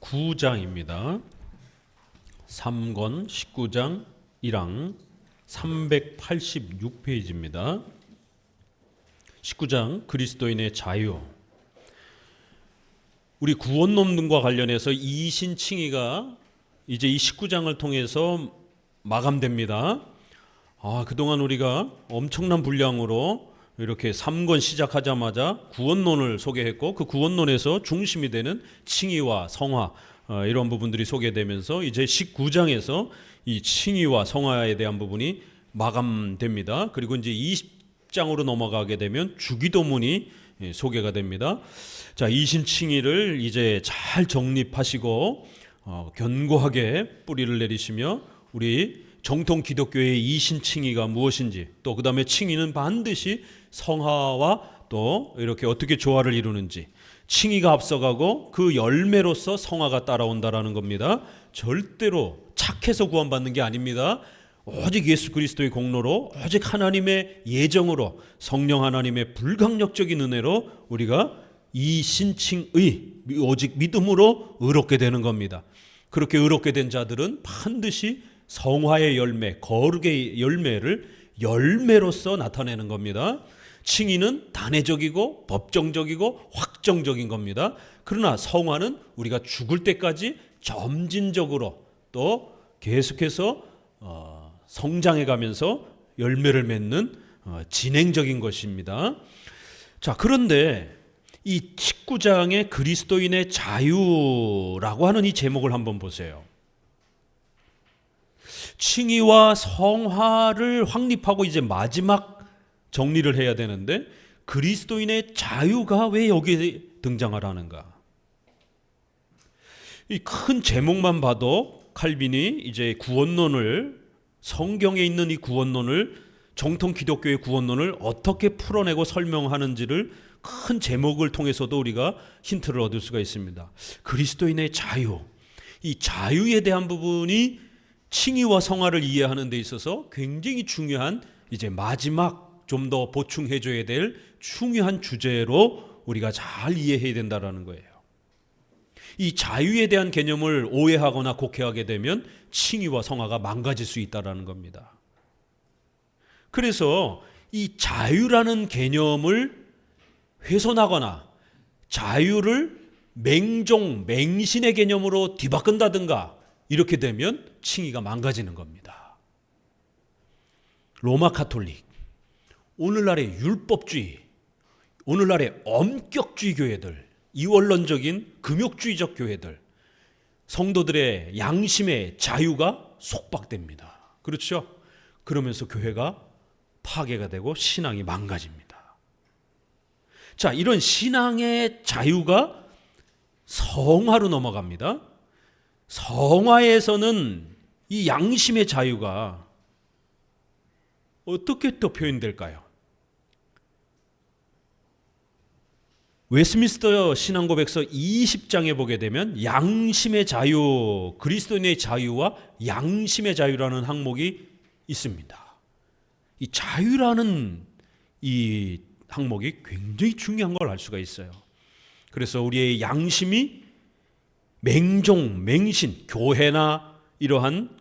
19장입니다. 3권 19장 1항 386페이지입니다. 19장 그리스도인의 자유. 우리 구원론과 관련해서 이신칭의가 이제 이 19장을 통해서 마감됩니다. 그동안 우리가 엄청난 분량으로 이렇게 3권 시작하자마자 구원론을 소개했고, 그 구원론에서 중심이 되는 칭의와 성화, 이런 부분들이 소개되면서 이제 19장에서 이 칭의와 성화에 대한 부분이 마감됩니다. 그리고 이제 20장으로 넘어가게 되면 주기도문이 소개가 됩니다. 자, 이신칭의를 이제 잘 정립하시고 견고하게 뿌리를 내리시며 우리 정통 기독교의 이신칭의가 무엇인지, 또 그 다음에 칭의는 반드시 성화와 또 이렇게 어떻게 조화를 이루는지, 칭의가 앞서가고 그 열매로서 성화가 따라온다라는 겁니다. 절대로 착해서 구원받는 게 아닙니다. 오직 예수 그리스도의 공로로, 오직 하나님의 예정으로, 성령 하나님의 불강력적인 은혜로 우리가 이신칭의, 오직 믿음으로 의롭게 되는 겁니다. 그렇게 의롭게 된 자들은 반드시 성화의 열매, 거룩의 열매를 열매로서 나타내는 겁니다. 칭의는 단회적이고 법정적이고 확정적인 겁니다. 그러나 성화는 우리가 죽을 때까지 점진적으로 또 계속해서 성장해 가면서 열매를 맺는 진행적인 것입니다. 자, 그런데 이 19장의 그리스도인의 자유라고 하는 이 제목을 한번 보세요. 칭의와 성화를 확립하고 이제 마지막 정리를 해야 되는데, 그리스도인의 자유가 왜 여기에 등장하라는가? 이 큰 제목만 봐도 칼빈이 이제 구원론을, 성경에 있는 이 구원론을, 정통 기독교의 구원론을 어떻게 풀어내고 설명하는지를 큰 제목을 통해서도 우리가 힌트를 얻을 수가 있습니다. 그리스도인의 자유, 이 자유에 대한 부분이 칭의와 성화를 이해하는 데 있어서 굉장히 중요한, 이제 마지막 좀 더 보충해 줘야 될 중요한 주제로 우리가 잘 이해해야 된다는 거예요. 이 자유에 대한 개념을 오해하거나 곡해하게 되면 칭의와 성화가 망가질 수 있다는 겁니다. 그래서 이 자유라는 개념을 훼손하거나 자유를 맹종, 맹신의 개념으로 뒤바꾼다든가 이렇게 되면 칭의가 망가지는 겁니다. 로마 가톨릭, 오늘날의 율법주의, 오늘날의 엄격주의 교회들, 이원론적인 금욕주의적 교회들, 성도들의 양심의 자유가 속박됩니다. 그렇죠? 그러면서 교회가 파괴가 되고 신앙이 망가집니다. 자, 이런 신앙의 자유가 성화로 넘어갑니다. 성화에서는 이 양심의 자유가 어떻게 또 표현될까요? 웨스민스터 신앙고백서 20장에 보게 되면 양심의 자유, 그리스도인의 자유와 양심의 자유라는 항목이 있습니다. 이 자유라는 이 항목이 굉장히 중요한 걸 알 수가 있어요. 그래서 우리의 양심이 맹종, 맹신, 교회나 이러한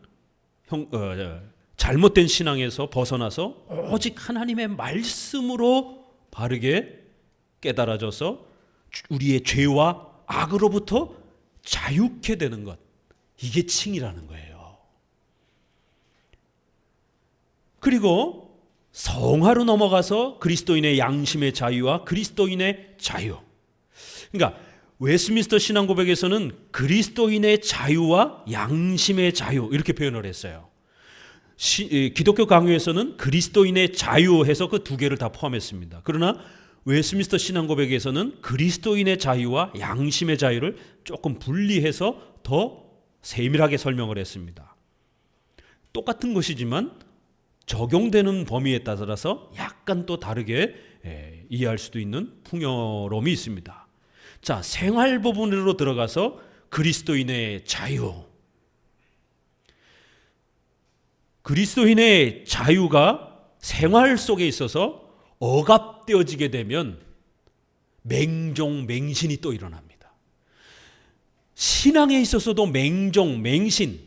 잘못된 신앙에서 벗어나서 오직 하나님의 말씀으로 바르게 깨달아져서 우리의 죄와 악으로부터 자유케 되는 것, 이게 칭의라는 거예요. 그리고 성화로 넘어가서 그리스도인의 양심의 자유와 그리스도인의 자유. 그러니까 웨스민스터 신앙고백에서는 그리스도인의 자유와 양심의 자유 이렇게 표현을 했어요. 기독교 강요에서는 그리스도인의 자유해서 그 두 개를 다 포함했습니다. 그러나 웨스민스터 신앙고백에서는 그리스도인의 자유와 양심의 자유를 조금 분리해서 더 세밀하게 설명을 했습니다. 똑같은 것이지만 적용되는 범위에 따라서 약간 또 다르게 이해할 수도 있는 풍요로움이 있습니다. 자, 생활 부분으로 들어가서 그리스도인의 자유. 그리스도인의 자유가 생활 속에 있어서 억압되어지게 되면 맹종, 맹신이 또 일어납니다. 신앙에 있어서도 맹종, 맹신이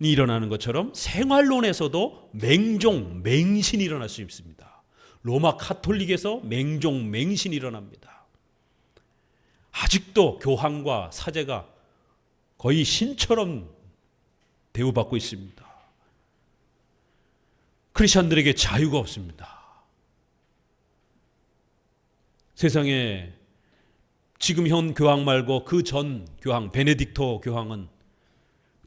일어나는 것처럼 생활론에서도 맹종, 맹신이 일어날 수 있습니다. 로마 카톨릭에서 맹종, 맹신이 일어납니다. 아직도 교황과 사제가 거의 신처럼 대우받고 있습니다. 크리스천들에게 자유가 없습니다. 세상에 지금 현 교황 말고 그 전 교황 베네딕토 교황은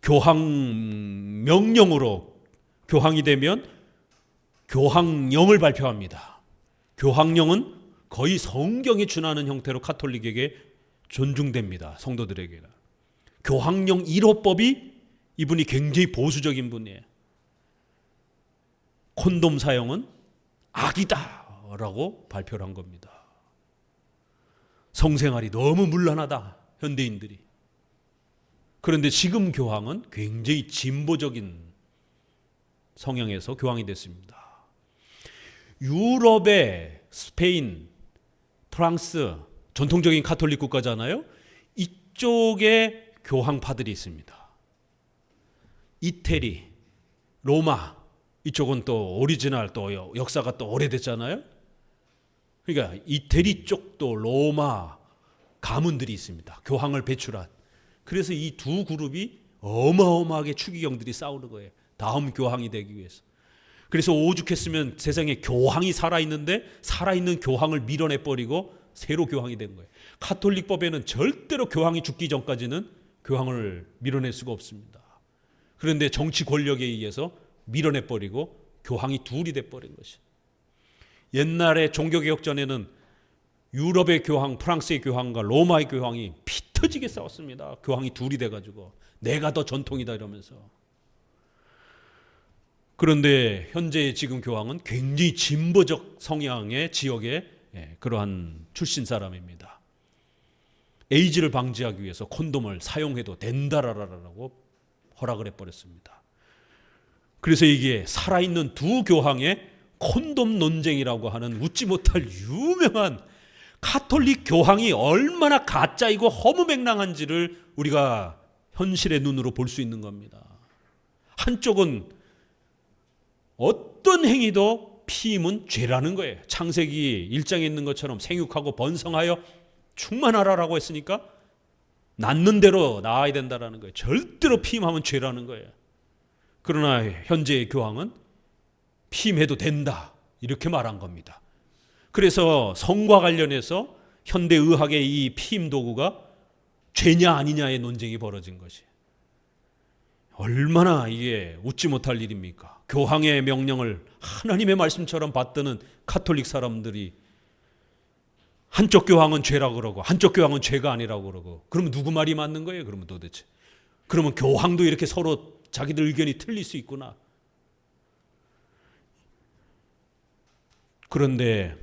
교황 명령으로 교황이 되면 교황령을 발표합니다. 교황령은 거의 성경에 준하는 형태로 카톨릭에게 존중됩니다. 성도들에게는. 교황령 1호법이 이분이 굉장히 보수적인 분이에요. 콘돔 사용은 악이다라고 발표를 한 겁니다. 성생활이 너무 문란하다, 현대인들이. 그런데 지금 교황은 굉장히 진보적인 성향에서 교황이 됐습니다. 유럽의 스페인, 프랑스, 전통적인 카톨릭 국가잖아요. 이쪽에 교황파들이 있습니다. 이태리, 로마, 이쪽은 또 오리지널, 또 역사가 또 오래됐잖아요. 그러니까 이태리 쪽도 로마 가문들이 있습니다. 교황을 배출한. 그래서 이 두 그룹이 어마어마하게 추기경들이 싸우는 거예요. 다음 교황이 되기 위해서. 그래서 오죽했으면 세상에 교황이 살아있는데 살아있는 교황을 밀어내버리고 새로 교황이 된 거예요. 카톨릭법에는 절대로 교황이 죽기 전까지는 교황을 밀어낼 수가 없습니다. 그런데 정치 권력에 의해서 밀어내버리고 교황이 둘이 돼버린 것이. 옛날에 종교개혁 전에는 유럽의 교황, 프랑스의 교황과 로마의 교황이 피 터지게 싸웠습니다. 교황이 둘이 돼가지고 내가 더 전통이다 이러면서. 그런데 현재 지금 교황은 굉장히 진보적 성향의 지역의 그러한 출신 사람입니다. 에이즈를 방지하기 위해서 콘돔을 사용해도 된다라고 허락을 해버렸습니다. 그래서 이게 살아있는 두 교황의 콘돔 논쟁이라고 하는 웃지 못할 유명한 카톨릭 교황이 얼마나 가짜이고 허무맹랑한지를 우리가 현실의 눈으로 볼 수 있는 겁니다. 한쪽은 어떤 행위도 피임은 죄라는 거예요. 창세기 1장에 있는 것처럼 생육하고 번성하여 충만하라라고 했으니까 낳는 대로 낳아야 된다라는 거예요. 절대로 피임하면 죄라는 거예요. 그러나 현재의 교황은 피임해도 된다 이렇게 말한 겁니다. 그래서 성과 관련해서 현대의학의 이 피임 도구가 죄냐 아니냐의 논쟁이 벌어진 것이. 얼마나 이게 웃지 못할 일입니까? 교황의 명령을 하나님의 말씀처럼 받드는 카톨릭 사람들이 한쪽 교황은 죄라고 그러고 한쪽 교황은 죄가 아니라고 그러고, 그러면 누구 말이 맞는 거예요? 그러면 도대체. 그러면 교황도 이렇게 서로 자기들 의견이 틀릴 수 있구나. 그런데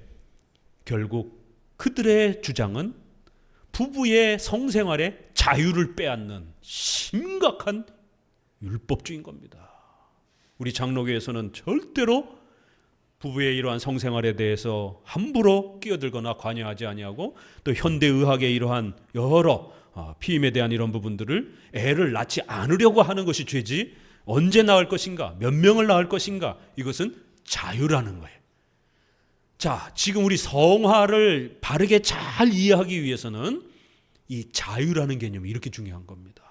결국 그들의 주장은 부부의 성생활에 자유를 빼앗는 심각한 율법주의인 겁니다. 우리 장로교에서는 절대로 부부의 이러한 성생활에 대해서 함부로 끼어들거나 관여하지 아니하고, 또 현대의학의 이러한 여러 피임에 대한 이런 부분들을 애를 낳지 않으려고 하는 것이 죄지, 언제 낳을 것인가, 몇 명을 낳을 것인가, 이것은 자유라는 거예요. 자, 지금 우리 성화를 바르게 잘 이해하기 위해서는 이 자유라는 개념이 이렇게 중요한 겁니다.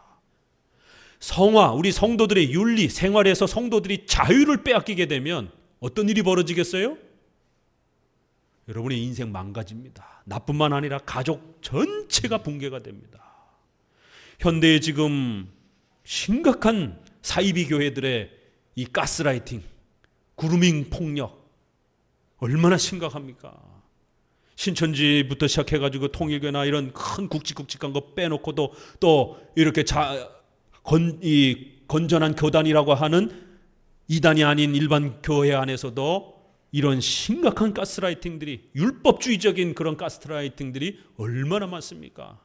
성화, 우리 성도들의 윤리, 생활에서 성도들이 자유를 빼앗기게 되면 어떤 일이 벌어지겠어요? 여러분의 인생 망가집니다. 나뿐만 아니라 가족 전체가 붕괴가 됩니다. 현대에 지금 심각한 사이비 교회들의 이 가스라이팅, 그루밍 폭력 얼마나 심각합니까? 신천지부터 시작해가지고 통일교나 이런 큰 굵직굵직한 거 빼놓고도 또 이렇게 건전한 교단이라고 하는 이단이 아닌 일반 교회 안에서도 이런 심각한 가스라이팅들이, 율법주의적인 그런 가스라이팅들이 얼마나 많습니까?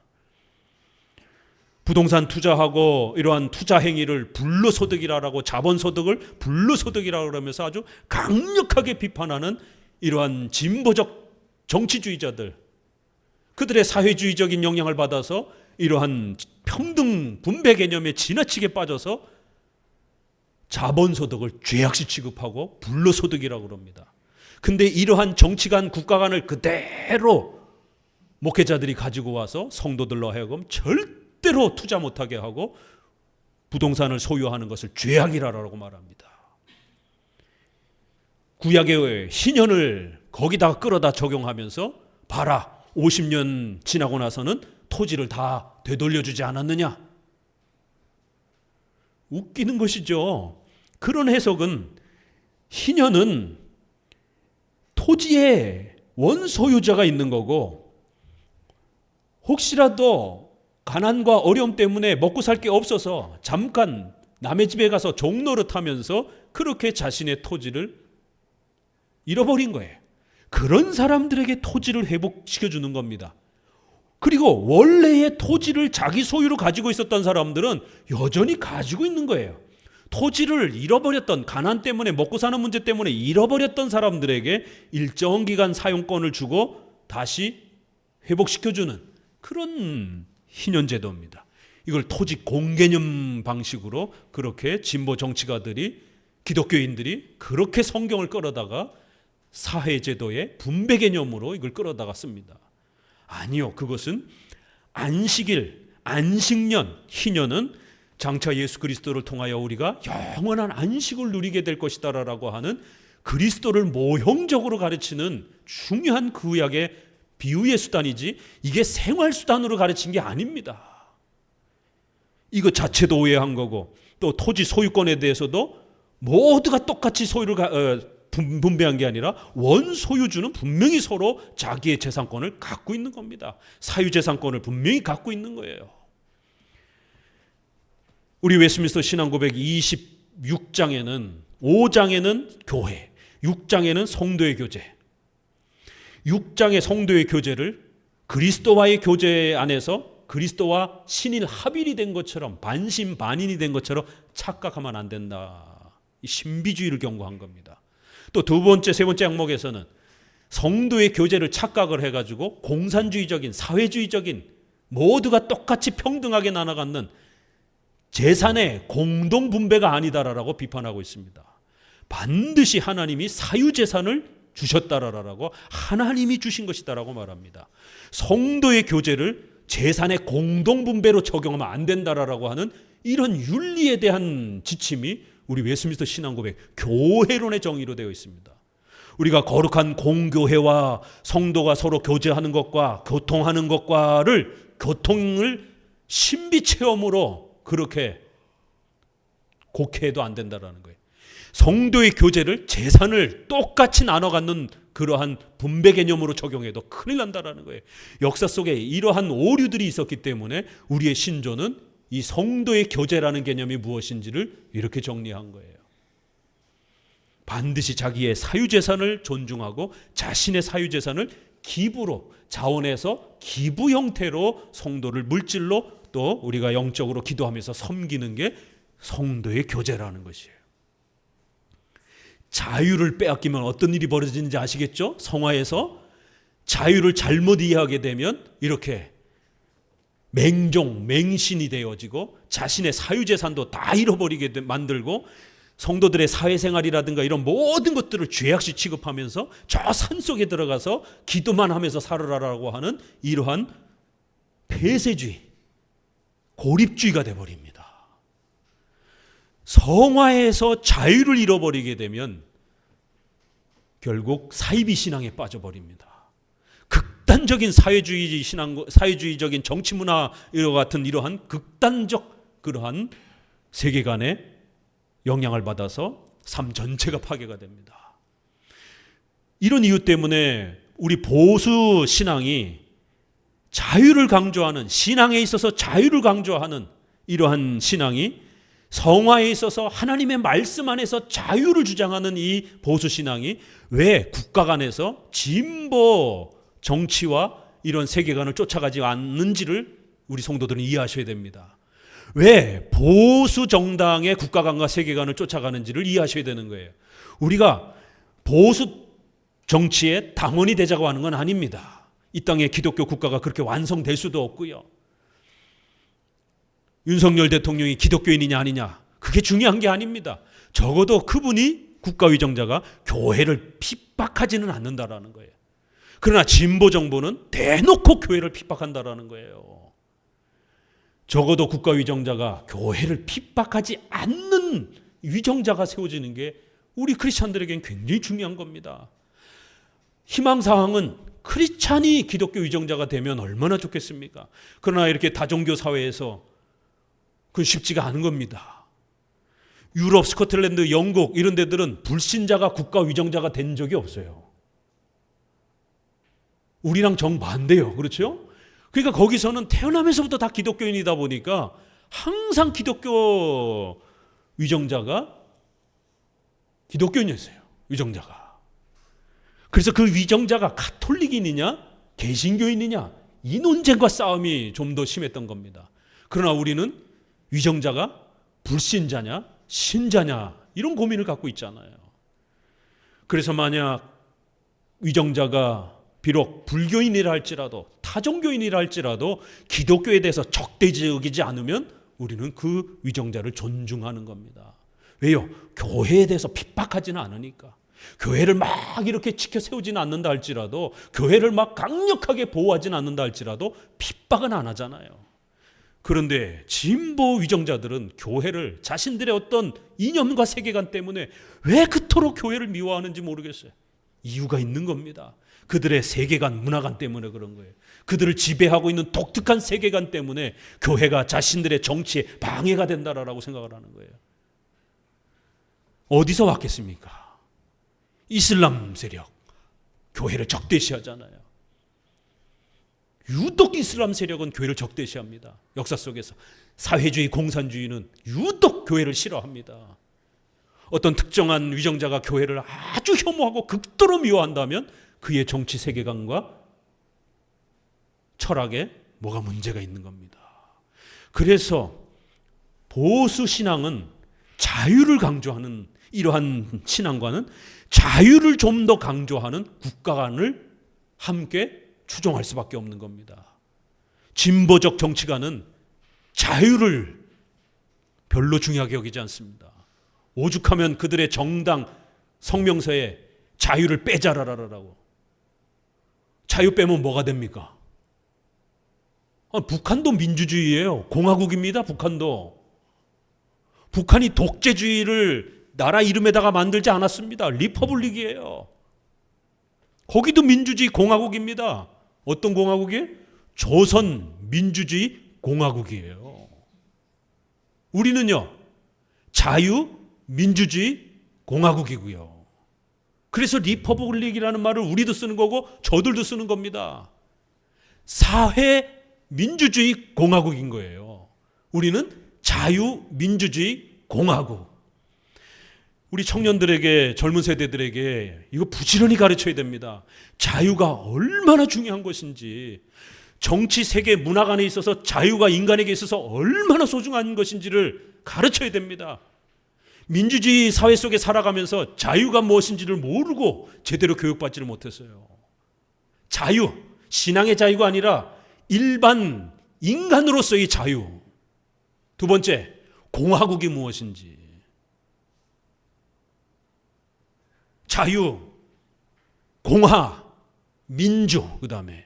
부동산 투자하고 이러한 투자 행위를 불로소득이라고, 자본소득을 불로소득이라고 그러면서 아주 강력하게 비판하는 이러한 진보적 정치주의자들, 그들의 사회주의적인 영향을 받아서 이러한 평등 분배 개념에 지나치게 빠져서 자본소득을 죄악시 취급하고 불로소득이라고 그럽니다. 근데 이러한 정치 간 국가 간을 그대로 목회자들이 가지고 와서 성도들로 하여금 절대로 투자 못하게 하고 부동산을 소유하는 것을 죄악이라고 말합니다. 구약의 신현을 거기다가 끌어다 적용하면서 봐라, 50년 지나고 나서는 토지를 다 되돌려주지 않았느냐? 웃기는 것이죠. 그런 해석은 신현은 토지에 원소유자가 있는 거고, 혹시라도 가난과 어려움 때문에 먹고 살 게 없어서 잠깐 남의 집에 가서 종노릇하면서 그렇게 자신의 토지를 잃어버린 거예요. 그런 사람들에게 토지를 회복시켜주는 겁니다. 그리고 원래의 토지를 자기 소유로 가지고 있었던 사람들은 여전히 가지고 있는 거예요. 토지를 잃어버렸던, 가난 때문에 먹고 사는 문제 때문에 잃어버렸던 사람들에게 일정 기간 사용권을 주고 다시 회복시켜주는 그런 희년제도입니다. 이걸 토지 공개념 방식으로 그렇게 진보 정치가들이, 기독교인들이 그렇게 성경을 끌어다가 사회제도의 분배 개념으로 이걸 끌어다가 씁니다. 아니요, 그것은 안식일, 안식년, 희년은 장차 예수 그리스도를 통하여 우리가 영원한 안식을 누리게 될 것이다라고 하는 그리스도를 모형적으로 가르치는 중요한 구약의 비유의 수단이지, 이게 생활수단으로 가르친 게 아닙니다. 이거 자체도 오해한 거고, 또 토지 소유권에 대해서도 모두가 똑같이 소유를 분배한 게 아니라 원소유주는 분명히 서로 자기의 재산권을 갖고 있는 겁니다. 사유재산권을 분명히 갖고 있는 거예요. 우리 웨스트민스터 신앙고백 26장에는 5장에는 교회, 6장에는 성도의 교제, 6장의 성도의 교제를 그리스도와의 교제 안에서 그리스도와 신일 합일이 된 것처럼, 반신반인이 된 것처럼 착각하면 안 된다. 이 신비주의를 경고한 겁니다. 또 두 번째, 세 번째 항목에서는 성도의 교제를 착각을 해가지고 공산주의적인, 사회주의적인, 모두가 똑같이 평등하게 나눠 갖는 재산의 공동분배가 아니다라고 비판하고 있습니다. 반드시 하나님이 사유재산을 주셨다라고, 하나님이 주신 것이다라고 말합니다. 성도의 교제를 재산의 공동분배로 적용하면 안 된다라고 하는 이런 윤리에 대한 지침이 우리 웨스트민스터 신앙고백 교회론의 정의로 되어 있습니다. 우리가 거룩한 공교회와 성도가 서로 교제하는 것과 교통하는 것과를, 교통을 신비체험으로 그렇게 곡해도 안 된다라는 거예요. 성도의 교제를 재산을 똑같이 나눠 갖는 그러한 분배 개념으로 적용해도 큰일 난다라는 거예요. 역사 속에 이러한 오류들이 있었기 때문에 우리의 신조는 이 성도의 교제라는 개념이 무엇인지를 이렇게 정리한 거예요. 반드시 자기의 사유재산을 존중하고 자신의 사유재산을 기부로, 자원해서 기부 형태로 성도를 물질로, 또 우리가 영적으로 기도하면서 섬기는 게 성도의 교제라는 것이에요. 자유를 빼앗기면 어떤 일이 벌어지는지 아시겠죠? 성화에서 자유를 잘못 이해하게 되면 이렇게 맹종, 맹신이 되어지고 자신의 사유재산도 다 잃어버리게 만들고, 성도들의 사회생활이라든가 이런 모든 것들을 죄악시 취급하면서 저 산속에 들어가서 기도만 하면서 살아라라고 하는 이러한 폐쇄주의, 고립주의가 되어버립니다. 성화에서 자유를 잃어버리게 되면 결국 사이비 신앙에 빠져버립니다. 극단적인 사회주의 신앙, 사회주의적인 정치 문화 같은 이러한 극단적 그러한 세계관에 영향을 받아서 삶 전체가 파괴가 됩니다. 이런 이유 때문에 우리 보수 신앙이 자유를 강조하는, 신앙에 있어서 자유를 강조하는 이러한 신앙이 성화에 있어서 하나님의 말씀 안에서 자유를 주장하는 이 보수 신앙이 왜 국가 간에서 진보 정치와 이런 세계관을 쫓아가지 않는지를 우리 성도들은 이해하셔야 됩니다. 왜 보수 정당의 국가관과 세계관을 쫓아가는지를 이해하셔야 되는 거예요. 우리가 보수 정치의 당원이 되자고 하는 건 아닙니다. 이 땅에 기독교 국가가 그렇게 완성될 수도 없고요. 윤석열 대통령이 기독교인이냐 아니냐, 그게 중요한 게 아닙니다. 적어도 그분이 국가위정자가 교회를 핍박하지는 않는다라는 거예요. 그러나 진보 정부는 대놓고 교회를 핍박한다라는 거예요. 적어도 국가위정자가 교회를 핍박하지 않는 위정자가 세워지는 게 우리 크리스찬들에겐 굉장히 중요한 겁니다. 희망사항은 크리스찬이 기독교 위정자가 되면 얼마나 좋겠습니까? 그러나 이렇게 다종교 사회에서 그건 쉽지가 않은 겁니다. 유럽, 스코틀랜드, 영국 이런 데들은 불신자가 국가 위정자가 된 적이 없어요. 우리랑 정반대요. 그렇죠? 그러니까 거기서는 태어나면서부터 다 기독교인이다 보니까 항상 기독교 위정자가 기독교인이었어요. 위정자가. 그래서 그 위정자가 가톨릭인이냐 개신교인이냐 이 논쟁과 싸움이 좀 더 심했던 겁니다. 그러나 우리는 위정자가 불신자냐 신자냐 이런 고민을 갖고 있잖아요. 그래서 만약 위정자가 비록 불교인이라 할지라도 타종교인이라 할지라도 기독교에 대해서 적대적이지 않으면 우리는 그 위정자를 존중하는 겁니다. 왜요? 교회에 대해서 핍박하지는 않으니까. 교회를 막 이렇게 지켜 세우지는 않는다 할지라도, 교회를 막 강력하게 보호하지는 않는다 할지라도 핍박은 안 하잖아요. 그런데 진보 위정자들은 교회를 자신들의 어떤 이념과 세계관 때문에 왜 그토록 교회를 미워하는지 모르겠어요. 이유가 있는 겁니다. 그들의 세계관, 문화관 때문에 그런 거예요. 그들을 지배하고 있는 독특한 세계관 때문에 교회가 자신들의 정치에 방해가 된다라고 생각을 하는 거예요. 어디서 왔겠습니까? 이슬람 세력, 교회를 적대시하잖아요. 유독 이슬람 세력은 교회를 적대시합니다. 역사 속에서 사회주의, 공산주의는 유독 교회를 싫어합니다. 어떤 특정한 위정자가 교회를 아주 혐오하고 극도로 미워한다면 그의 정치 세계관과 철학에 뭐가 문제가 있는 겁니다. 그래서 보수 신앙은 자유를 강조하는 이러한 신앙과는 자유를 좀 더 강조하는 국가관을 함께 추종할 수밖에 없는 겁니다. 진보적 정치가는 자유를 별로 중요하게 여기지 않습니다. 오죽하면 그들의 정당 성명서에 자유를 빼자라라라고. 자유 빼면 뭐가 됩니까? 북한도 민주주의예요. 공화국입니다. 북한도. 북한이 독재주의를 나라 이름에다가 만들지 않았습니다. 리퍼블릭이에요. 거기도 민주주의 공화국입니다. 어떤 공화국이에요? 조선 민주주의 공화국이에요. 우리는요, 자유 민주주의 공화국이고요. 그래서 리퍼블릭이라는 말을 우리도 쓰는 거고 저들도 쓰는 겁니다. 사회 민주주의 공화국인 거예요. 우리는 자유 민주주의 공화국. 우리 청년들에게, 젊은 세대들에게 이거 부지런히 가르쳐야 됩니다. 자유가 얼마나 중요한 것인지, 정치, 세계, 문화관에 있어서 자유가 인간에게 있어서 얼마나 소중한 것인지를 가르쳐야 됩니다. 민주주의 사회 속에 살아가면서 자유가 무엇인지를 모르고 제대로 교육받지를 못했어요. 자유, 신앙의 자유가 아니라 일반 인간으로서의 자유. 두 번째, 공화국이 무엇인지. 자유, 공화, 민주, 그 다음에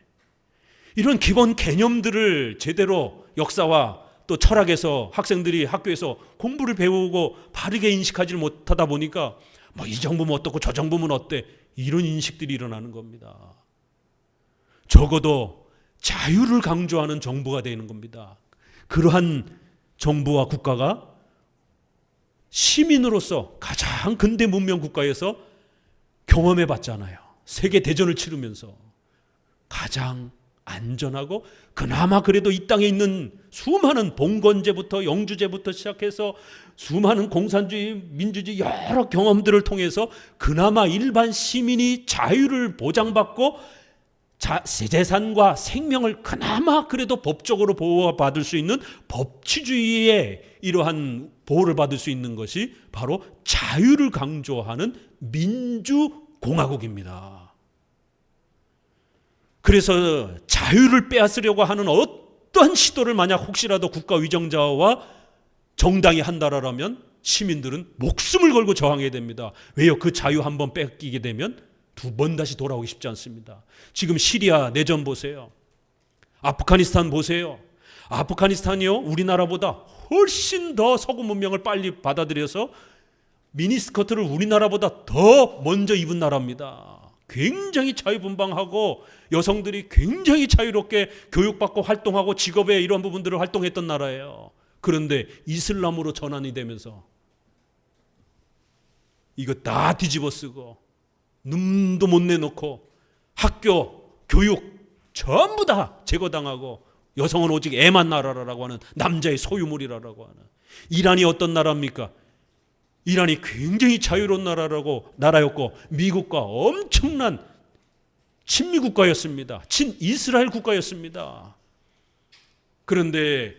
이런 기본 개념들을 제대로 역사와 또 철학에서 학생들이 학교에서 공부를 배우고 바르게 인식하지를 못하다 보니까 뭐 이 정부면 어떻고 저 정부면 어때, 이런 인식들이 일어나는 겁니다. 적어도 자유를 강조하는 정부가 되는 겁니다. 그러한 정부와 국가가 시민으로서 가장 근대 문명 국가에서 경험해 봤잖아요. 세계 대전을 치르면서 가장 안전하고 그나마 그래도 이 땅에 있는 수많은 봉건제부터 영주제부터 시작해서 수많은 공산주의, 민주주의 여러 경험들을 통해서 그나마 일반 시민이 자유를 보장받고 재산과 생명을 그나마 그래도 법적으로 보호받을 수 있는 법치주의의 이러한 보호를 받을 수 있는 것이 바로 자유를 강조하는 민주공화국입니다. 그래서 자유를 빼앗으려고 하는 어떤 어떠한 시도를 만약 혹시라도 국가 위정자와 정당이 한다라면 시민들은 목숨을 걸고 저항해야 됩니다. 왜요? 그 자유 한번 뺏기게 되면 두 번 다시 돌아오기 쉽지 않습니다. 지금 시리아 내전 보세요. 아프가니스탄 보세요. 아프가니스탄이요, 우리나라보다 훨씬 더 서구 문명을 빨리 받아들여서 미니스커트를 우리나라보다 더 먼저 입은 나라입니다. 굉장히 자유분방하고 여성들이 굉장히 자유롭게 교육받고 활동하고 직업에 이런 부분들을 활동했던 나라예요. 그런데 이슬람으로 전환이 되면서 이거 다 뒤집어쓰고 눈도 못 내놓고 학교, 교육 전부 다 제거당하고 여성은 오직 애만 나라라고 하는, 남자의 소유물이라고 하는. 이란이 어떤 나라입니까? 이란이 굉장히 자유로운 나라였고 미국과 엄청난 친미 국가였습니다. 친이스라엘 국가였습니다. 그런데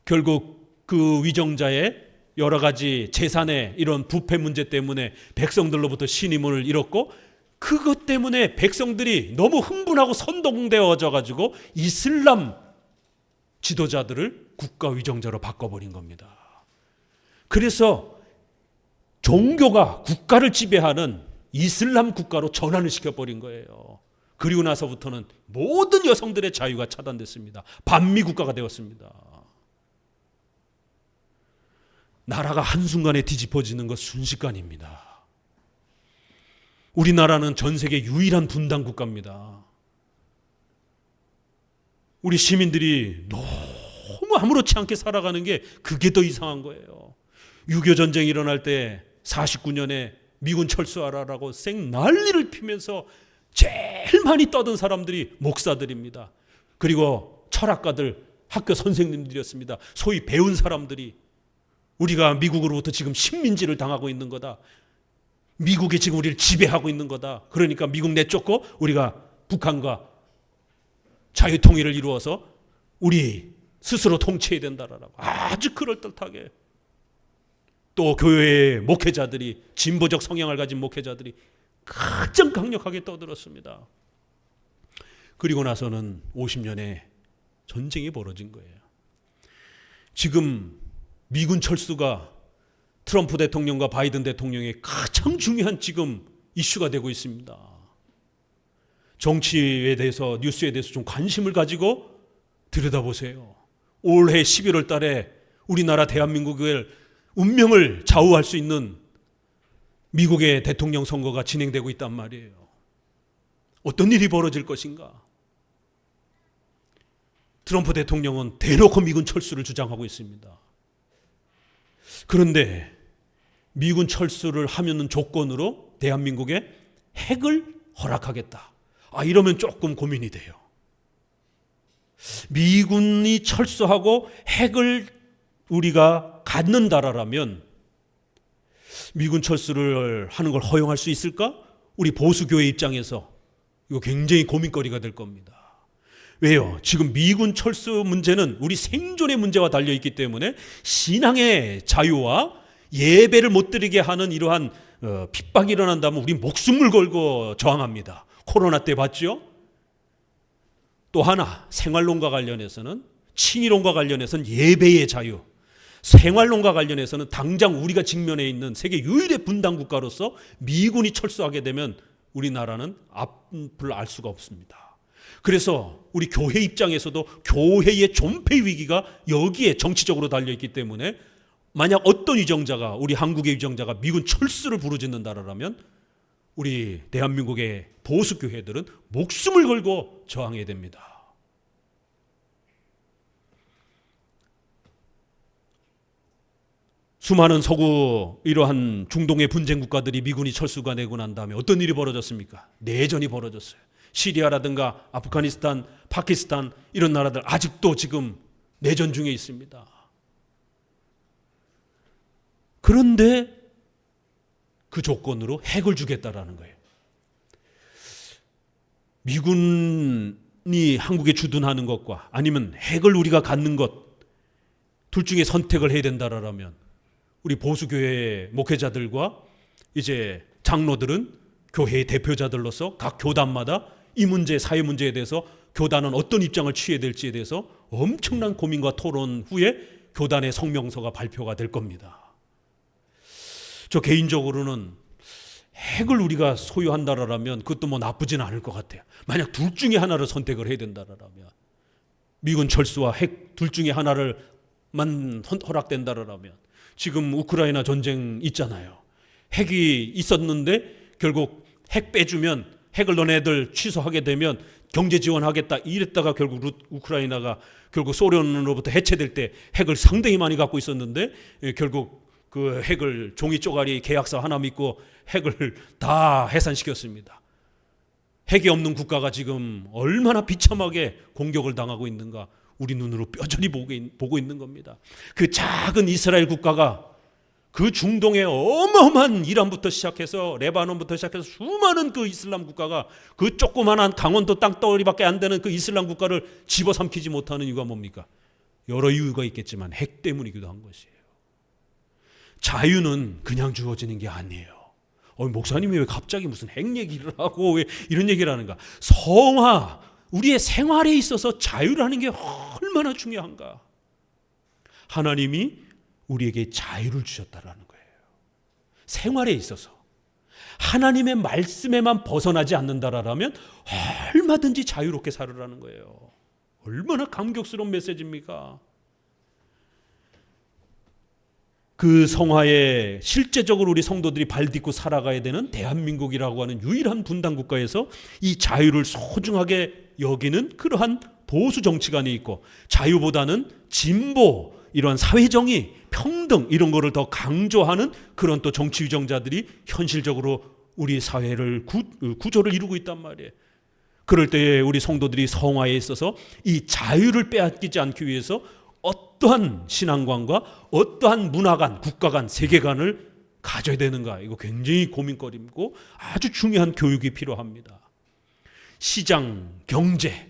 결국 그 위정자의 여러 가지 재산의 이런 부패 문제 때문에 백성들로부터 신임을 잃었고, 그것 때문에 백성들이 너무 흥분하고 선동되어져 가지고 이슬람 지도자들을 국가 위정자로 바꿔버린 겁니다. 그래서 종교가 국가를 지배하는 이슬람 국가로 전환을 시켜버린 거예요. 그리고 나서부터는 모든 여성들의 자유가 차단됐습니다. 반미 국가가 되었습니다. 나라가 한순간에 뒤집어지는 것 순식간입니다. 우리나라는 전 세계 유일한 분단 국가입니다. 우리 시민들이 너무 아무렇지 않게 살아가는 게 그게 더 이상한 거예요. 6.25 전쟁이 일어날 때 49년에 미군 철수하라라고 생난리를 피면서 제일 많이 떠든 사람들이 목사들입니다. 그리고 철학가들, 학교 선생님들이었습니다. 소위 배운 사람들이 우리가 미국으로부터 지금 식민지를 당하고 있는 거다. 미국이 지금 우리를 지배하고 있는 거다. 그러니까 미국 내쫓고 우리가 북한과 자유통일을 이루어서 우리 스스로 통치해야 된다라고 아주 그럴듯하게, 또 교회의 목회자들이, 진보적 성향을 가진 목회자들이 가장 강력하게 떠들었습니다. 그리고 나서는 50년에 전쟁이 벌어진 거예요. 지금 미군 철수가 트럼프 대통령과 바이든 대통령의 가장 중요한 지금 이슈가 되고 있습니다. 정치에 대해서, 뉴스에 대해서 좀 관심을 가지고 들여다보세요. 올해 11월 달에 우리나라 대한민국의 운명을 좌우할 수 있는 미국의 대통령 선거가 진행되고 있단 말이에요. 어떤 일이 벌어질 것인가? 트럼프 대통령은 대놓고 미군 철수를 주장하고 있습니다. 그런데 미군 철수를 하면은 조건으로 대한민국에 핵을 허락하겠다. 이러면 조금 고민이 돼요. 미군이 철수하고 핵을 우리가 갖는다라면 미군 철수를 하는 걸 허용할 수 있을까? 우리 보수교회 입장에서 이거 굉장히 고민거리가 될 겁니다. 왜요? 지금 미군 철수 문제는 우리 생존의 문제와 달려있기 때문에 신앙의 자유와 예배를 못 드리게 하는 이러한 핍박이 일어난다면 우리 목숨을 걸고 저항합니다. 코로나 때 봤죠? 또 하나, 생활론과 관련해서는, 칭의론과 관련해서는 예배의 자유, 생활론과 관련해서는 당장 우리가 직면해 있는 세계 유일의 분단 국가로서 미군이 철수하게 되면 우리나라는 앞을 알 수가 없습니다. 그래서 우리 교회 입장에서도 교회의 존폐 위기가 여기에 정치적으로 달려있기 때문에 만약 어떤 위정자가, 우리 한국의 위정자가 미군 철수를 부르짖는다라면 우리 대한민국의 보수교회들은 목숨을 걸고 저항해야 됩니다. 수많은 서구 이러한 중동의 분쟁 국가들이 미군이 철수가 되고 난 다음에 어떤 일이 벌어졌습니까? 내전이 벌어졌어요. 시리아라든가 아프가니스탄, 파키스탄 이런 나라들 아직도 지금 내전 중에 있습니다. 그런데 그 조건으로 핵을 주겠다라는 거예요. 미군이 한국에 주둔하는 것과 아니면 핵을 우리가 갖는 것, 둘 중에 선택을 해야 된다라면 우리 보수교회 목회자들과 이제 장로들은 교회의 대표자들로서 각 교단마다 이 문제, 사회 문제에 대해서 교단은 어떤 입장을 취해야 될지에 대해서 엄청난 고민과 토론 후에 교단의 성명서가 발표가 될 겁니다. 저 개인적으로는 핵을 우리가 소유한다라면 그것도 뭐 나쁘진 않을 것 같아요. 만약 둘 중에 하나를 선택을 해야 된다라면, 미군 철수와 핵 둘 중에 하나를만 허락된다라면, 지금 우크라이나 전쟁 있잖아요. 핵이 있었는데 결국 핵 빼주면, 핵을 너네들 취소하게 되면 경제 지원하겠다 이랬다가 결국 우크라이나가 결국 소련으로부터 해체될 때 핵을 상당히 많이 갖고 있었는데 결국 그 핵을 종이 쪼가리 계약서 하나 믿고 핵을 다 해산시켰습니다. 핵이 없는 국가가 지금 얼마나 비참하게 공격을 당하고 있는가 우리 눈으로 뼈저리 보고 있는 겁니다. 그 작은 이스라엘 국가가 그 중동의 어마어마한 이란부터 시작해서 레바논부터 시작해서 수많은 그 이슬람 국가가 그 조그만한 강원도 땅덩어리밖에 안 되는 그 이슬람 국가를 집어삼키지 못하는 이유가 뭡니까? 여러 이유가 있겠지만 핵 때문이기도 한 것이에요. 자유는 그냥 주어지는 게 아니에요. 목사님이 왜 갑자기 무슨 핵 얘기를 하고 왜 이런 얘기를 하는가? 성화, 우리의 생활에 있어서 자유라는 게 얼마나 중요한가? 하나님이 우리에게 자유를 주셨다라는 거예요. 생활에 있어서 하나님의 말씀에만 벗어나지 않는다라면 얼마든지 자유롭게 살으라는 거예요. 얼마나 감격스러운 메시지입니까? 그 성화에 실제적으로 우리 성도들이 발 딛고 살아가야 되는 대한민국이라고 하는 유일한 분단 국가에서 이 자유를 소중하게 여기는 그러한 보수 정치관이 있고, 자유보다는 진보, 이런 사회정의, 평등 이런 거를 더 강조하는 그런 또 정치 유정자들이 현실적으로 우리 사회를 구조를 이루고 있단 말이에요. 그럴 때에 우리 성도들이 성화에 있어서 이 자유를 빼앗기지 않기 위해서 어떠한 신앙관과 어떠한 문화관, 국가관, 세계관을 가져야 되는가, 이거 굉장히 고민거리고 아주 중요한 교육이 필요합니다. 시장 경제,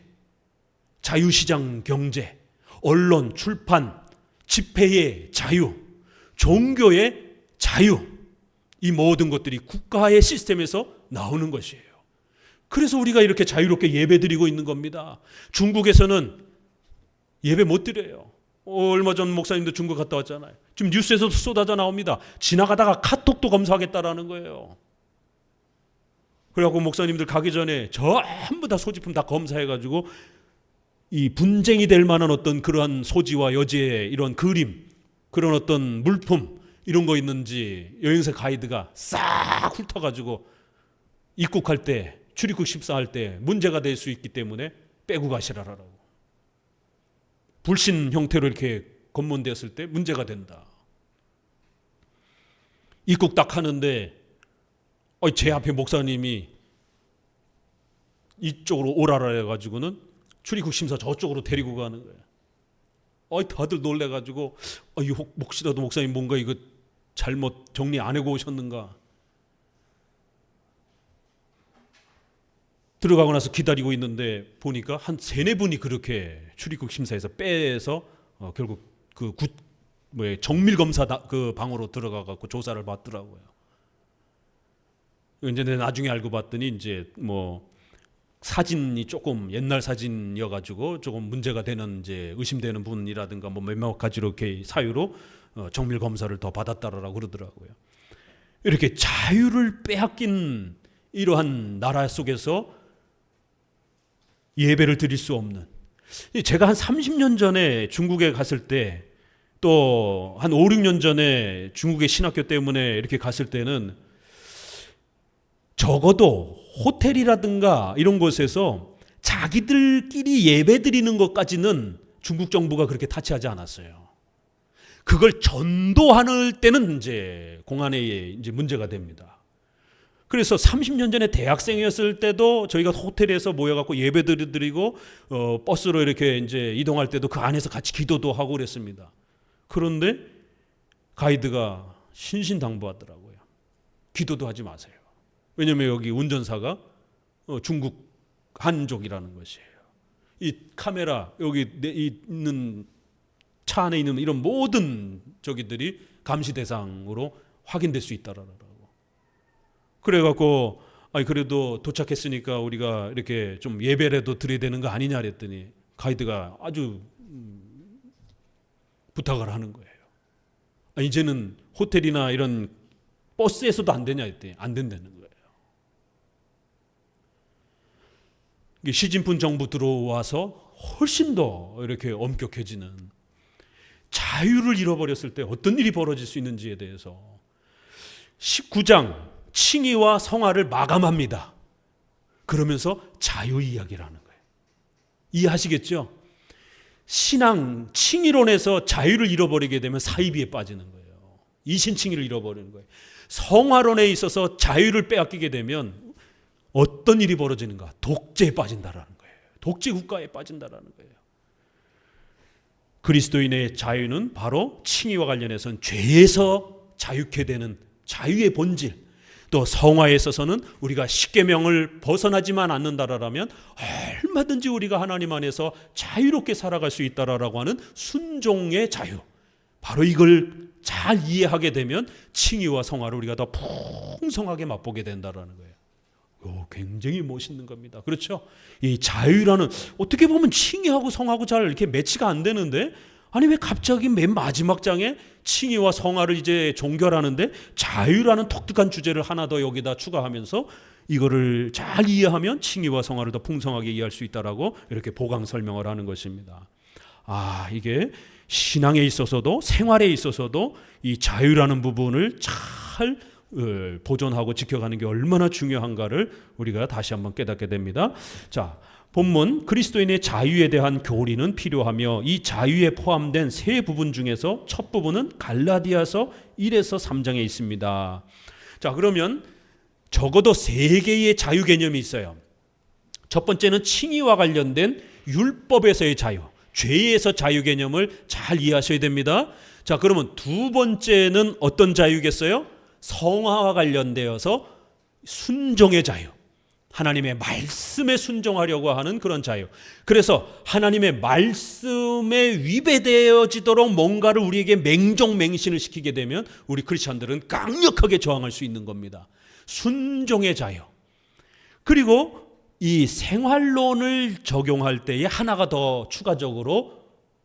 자유시장 경제, 언론, 출판, 집회의 자유, 종교의 자유, 이 모든 것들이 국가의 시스템에서 나오는 것이에요. 그래서 우리가 이렇게 자유롭게 예배드리고 있는 겁니다. 중국에서는 예배 못 드려요. 얼마 전 목사님도 중국 갔다 왔잖아요. 지금 뉴스에서도 쏟아져 나옵니다. 지나가다가 카톡도 검사하겠다라는 거예요. 그래갖고 목사님들 가기 전에 전부 다 소지품 다 검사해가지고 이 분쟁이 될 만한 어떤 그러한 소지와 여지의 이런 그림, 그런 어떤 물품 이런 거 있는지 여행사 가이드가 싹 훑어가지고 입국할 때, 출입국 심사할 때 문제가 될 수 있기 때문에 빼고 가시라라고. 불신 형태로 이렇게 검문되었을 때 문제가 된다. 입국 딱 하는데 제 앞에 목사님이 이쪽으로 오라라 해가지고는 출입국 심사 저쪽으로 데리고 가는 거예요. 다들 놀래가지고 혹시라도 목사님 뭔가 이거 잘못 정리 안 하고 오셨는가. 들어가고 나서 기다리고 있는데 보니까 한 3-4분이 그렇게 출입국 심사에서 빼서 결국 그 정밀검사 그 방으로 들어가 갖고 조사를 받더라고요. 이제 나중에 알고 봤더니 이제 뭐 사진이 조금 옛날 사진이어가지고 조금 문제가 되는, 이제 의심되는 분이라든가 뭐 몇몇 가지 이렇게 사유로 정밀 검사를 더 받았다라고 그러더라고요. 이렇게 자유를 빼앗긴 이러한 나라 속에서 예배를 드릴 수 없는, 제가 한 30년 전에 중국에 갔을 때, 또 한 5-6년 전에 중국의 신학교 때문에 이렇게 갔을 때는 적어도 호텔이라든가 이런 곳에서 자기들끼리 예배 드리는 것까지는 중국 정부가 그렇게 타치하지 않았어요. 그걸 전도하는 때는 이제 공안에 이제 문제가 됩니다. 그래서 30년 전에 대학생이었을 때도 저희가 호텔에서 모여갖고 예배를 드리고 버스로 이렇게 이제 이동할 때도 그 안에서 같이 기도도 하고 그랬습니다. 그런데 가이드가 신신당부하더라고요. 기도도 하지 마세요. 왜냐하면 여기 운전사가 중국 한족이라는 것이에요. 이 카메라 여기 있는 차 안에 있는 이런 모든 저기들이 감시 대상으로 확인될 수 있다라고. 그래갖고 그래도 도착했으니까 우리가 이렇게 좀 예배라도 드려야 되는 거 아니냐 그랬더니 가이드가 아주 부탁을 하는 거예요. 이제는 호텔이나 이런 버스에서도 안 되냐 했더니 안 된다는 거예요. 시진핑 정부 들어와서 훨씬 더 이렇게 엄격해지는, 자유를 잃어버렸을 때 어떤 일이 벌어질 수 있는지에 대해서 19장 칭의와 성화를 마감합니다. 그러면서 자유 이야기를 하는 거예요. 이해하시겠죠? 신앙 칭의론에서 자유를 잃어버리게 되면 사이비에 빠지는 거예요. 이신칭의를 잃어버리는 거예요. 성화론에 있어서 자유를 빼앗기게 되면 어떤 일이 벌어지는가? 독재에 빠진다라는 거예요. 독재 국가에 빠진다라는 거예요. 그리스도인의 자유는 바로 칭의와 관련해서는 죄에서 자유케 되는 자유의 본질, 또 성화에 있어서는 우리가 십계명을 벗어나지만 않는다라면 얼마든지 우리가 하나님 안에서 자유롭게 살아갈 수 있다라고 하는 순종의 자유, 바로 이걸 잘 이해하게 되면 칭의와 성화를 우리가 더 풍성하게 맛보게 된다라는 거예요. 굉장히 멋있는 겁니다. 그렇죠? 이 자유라는, 어떻게 보면 칭의하고 성하고 잘 이렇게 매치가 안 되는데, 아니 왜 갑자기 맨 마지막 장에 칭의와 성화를 이제 종결하는데 자유라는 독특한 주제를 하나 더 여기다 추가하면서 이거를 잘 이해하면 칭의와 성화를 더 풍성하게 이해할 수 있다라고 이렇게 보강 설명을 하는 것입니다. 이게 신앙에 있어서도 생활에 있어서도 이 자유라는 부분을 잘 보존하고 지켜가는 게 얼마나 중요한가를 우리가 다시 한번 깨닫게 됩니다. 자, 본문 그리스도인의 자유에 대한 교리는 필요하며 이 자유에 포함된 세 부분 중에서 첫 부분은 갈라디아서 1에서 3장에 있습니다. 자, 그러면 적어도 세 개의 자유 개념이 있어요. 첫 번째는 칭의와 관련된 율법에서의 자유, 죄에서 자유 개념을 잘 이해하셔야 됩니다. 자, 그러면 두 번째는 어떤 자유겠어요? 성화와 관련되어서 순종의 자유, 하나님의 말씀에 순종하려고 하는 그런 자유. 그래서 하나님의 말씀에 위배되어지도록 뭔가를 우리에게 맹종맹신을 시키게 되면 우리 크리스천들은 강력하게 저항할 수 있는 겁니다. 순종의 자유. 그리고 이 생활론을 적용할 때에 하나가 더 추가적으로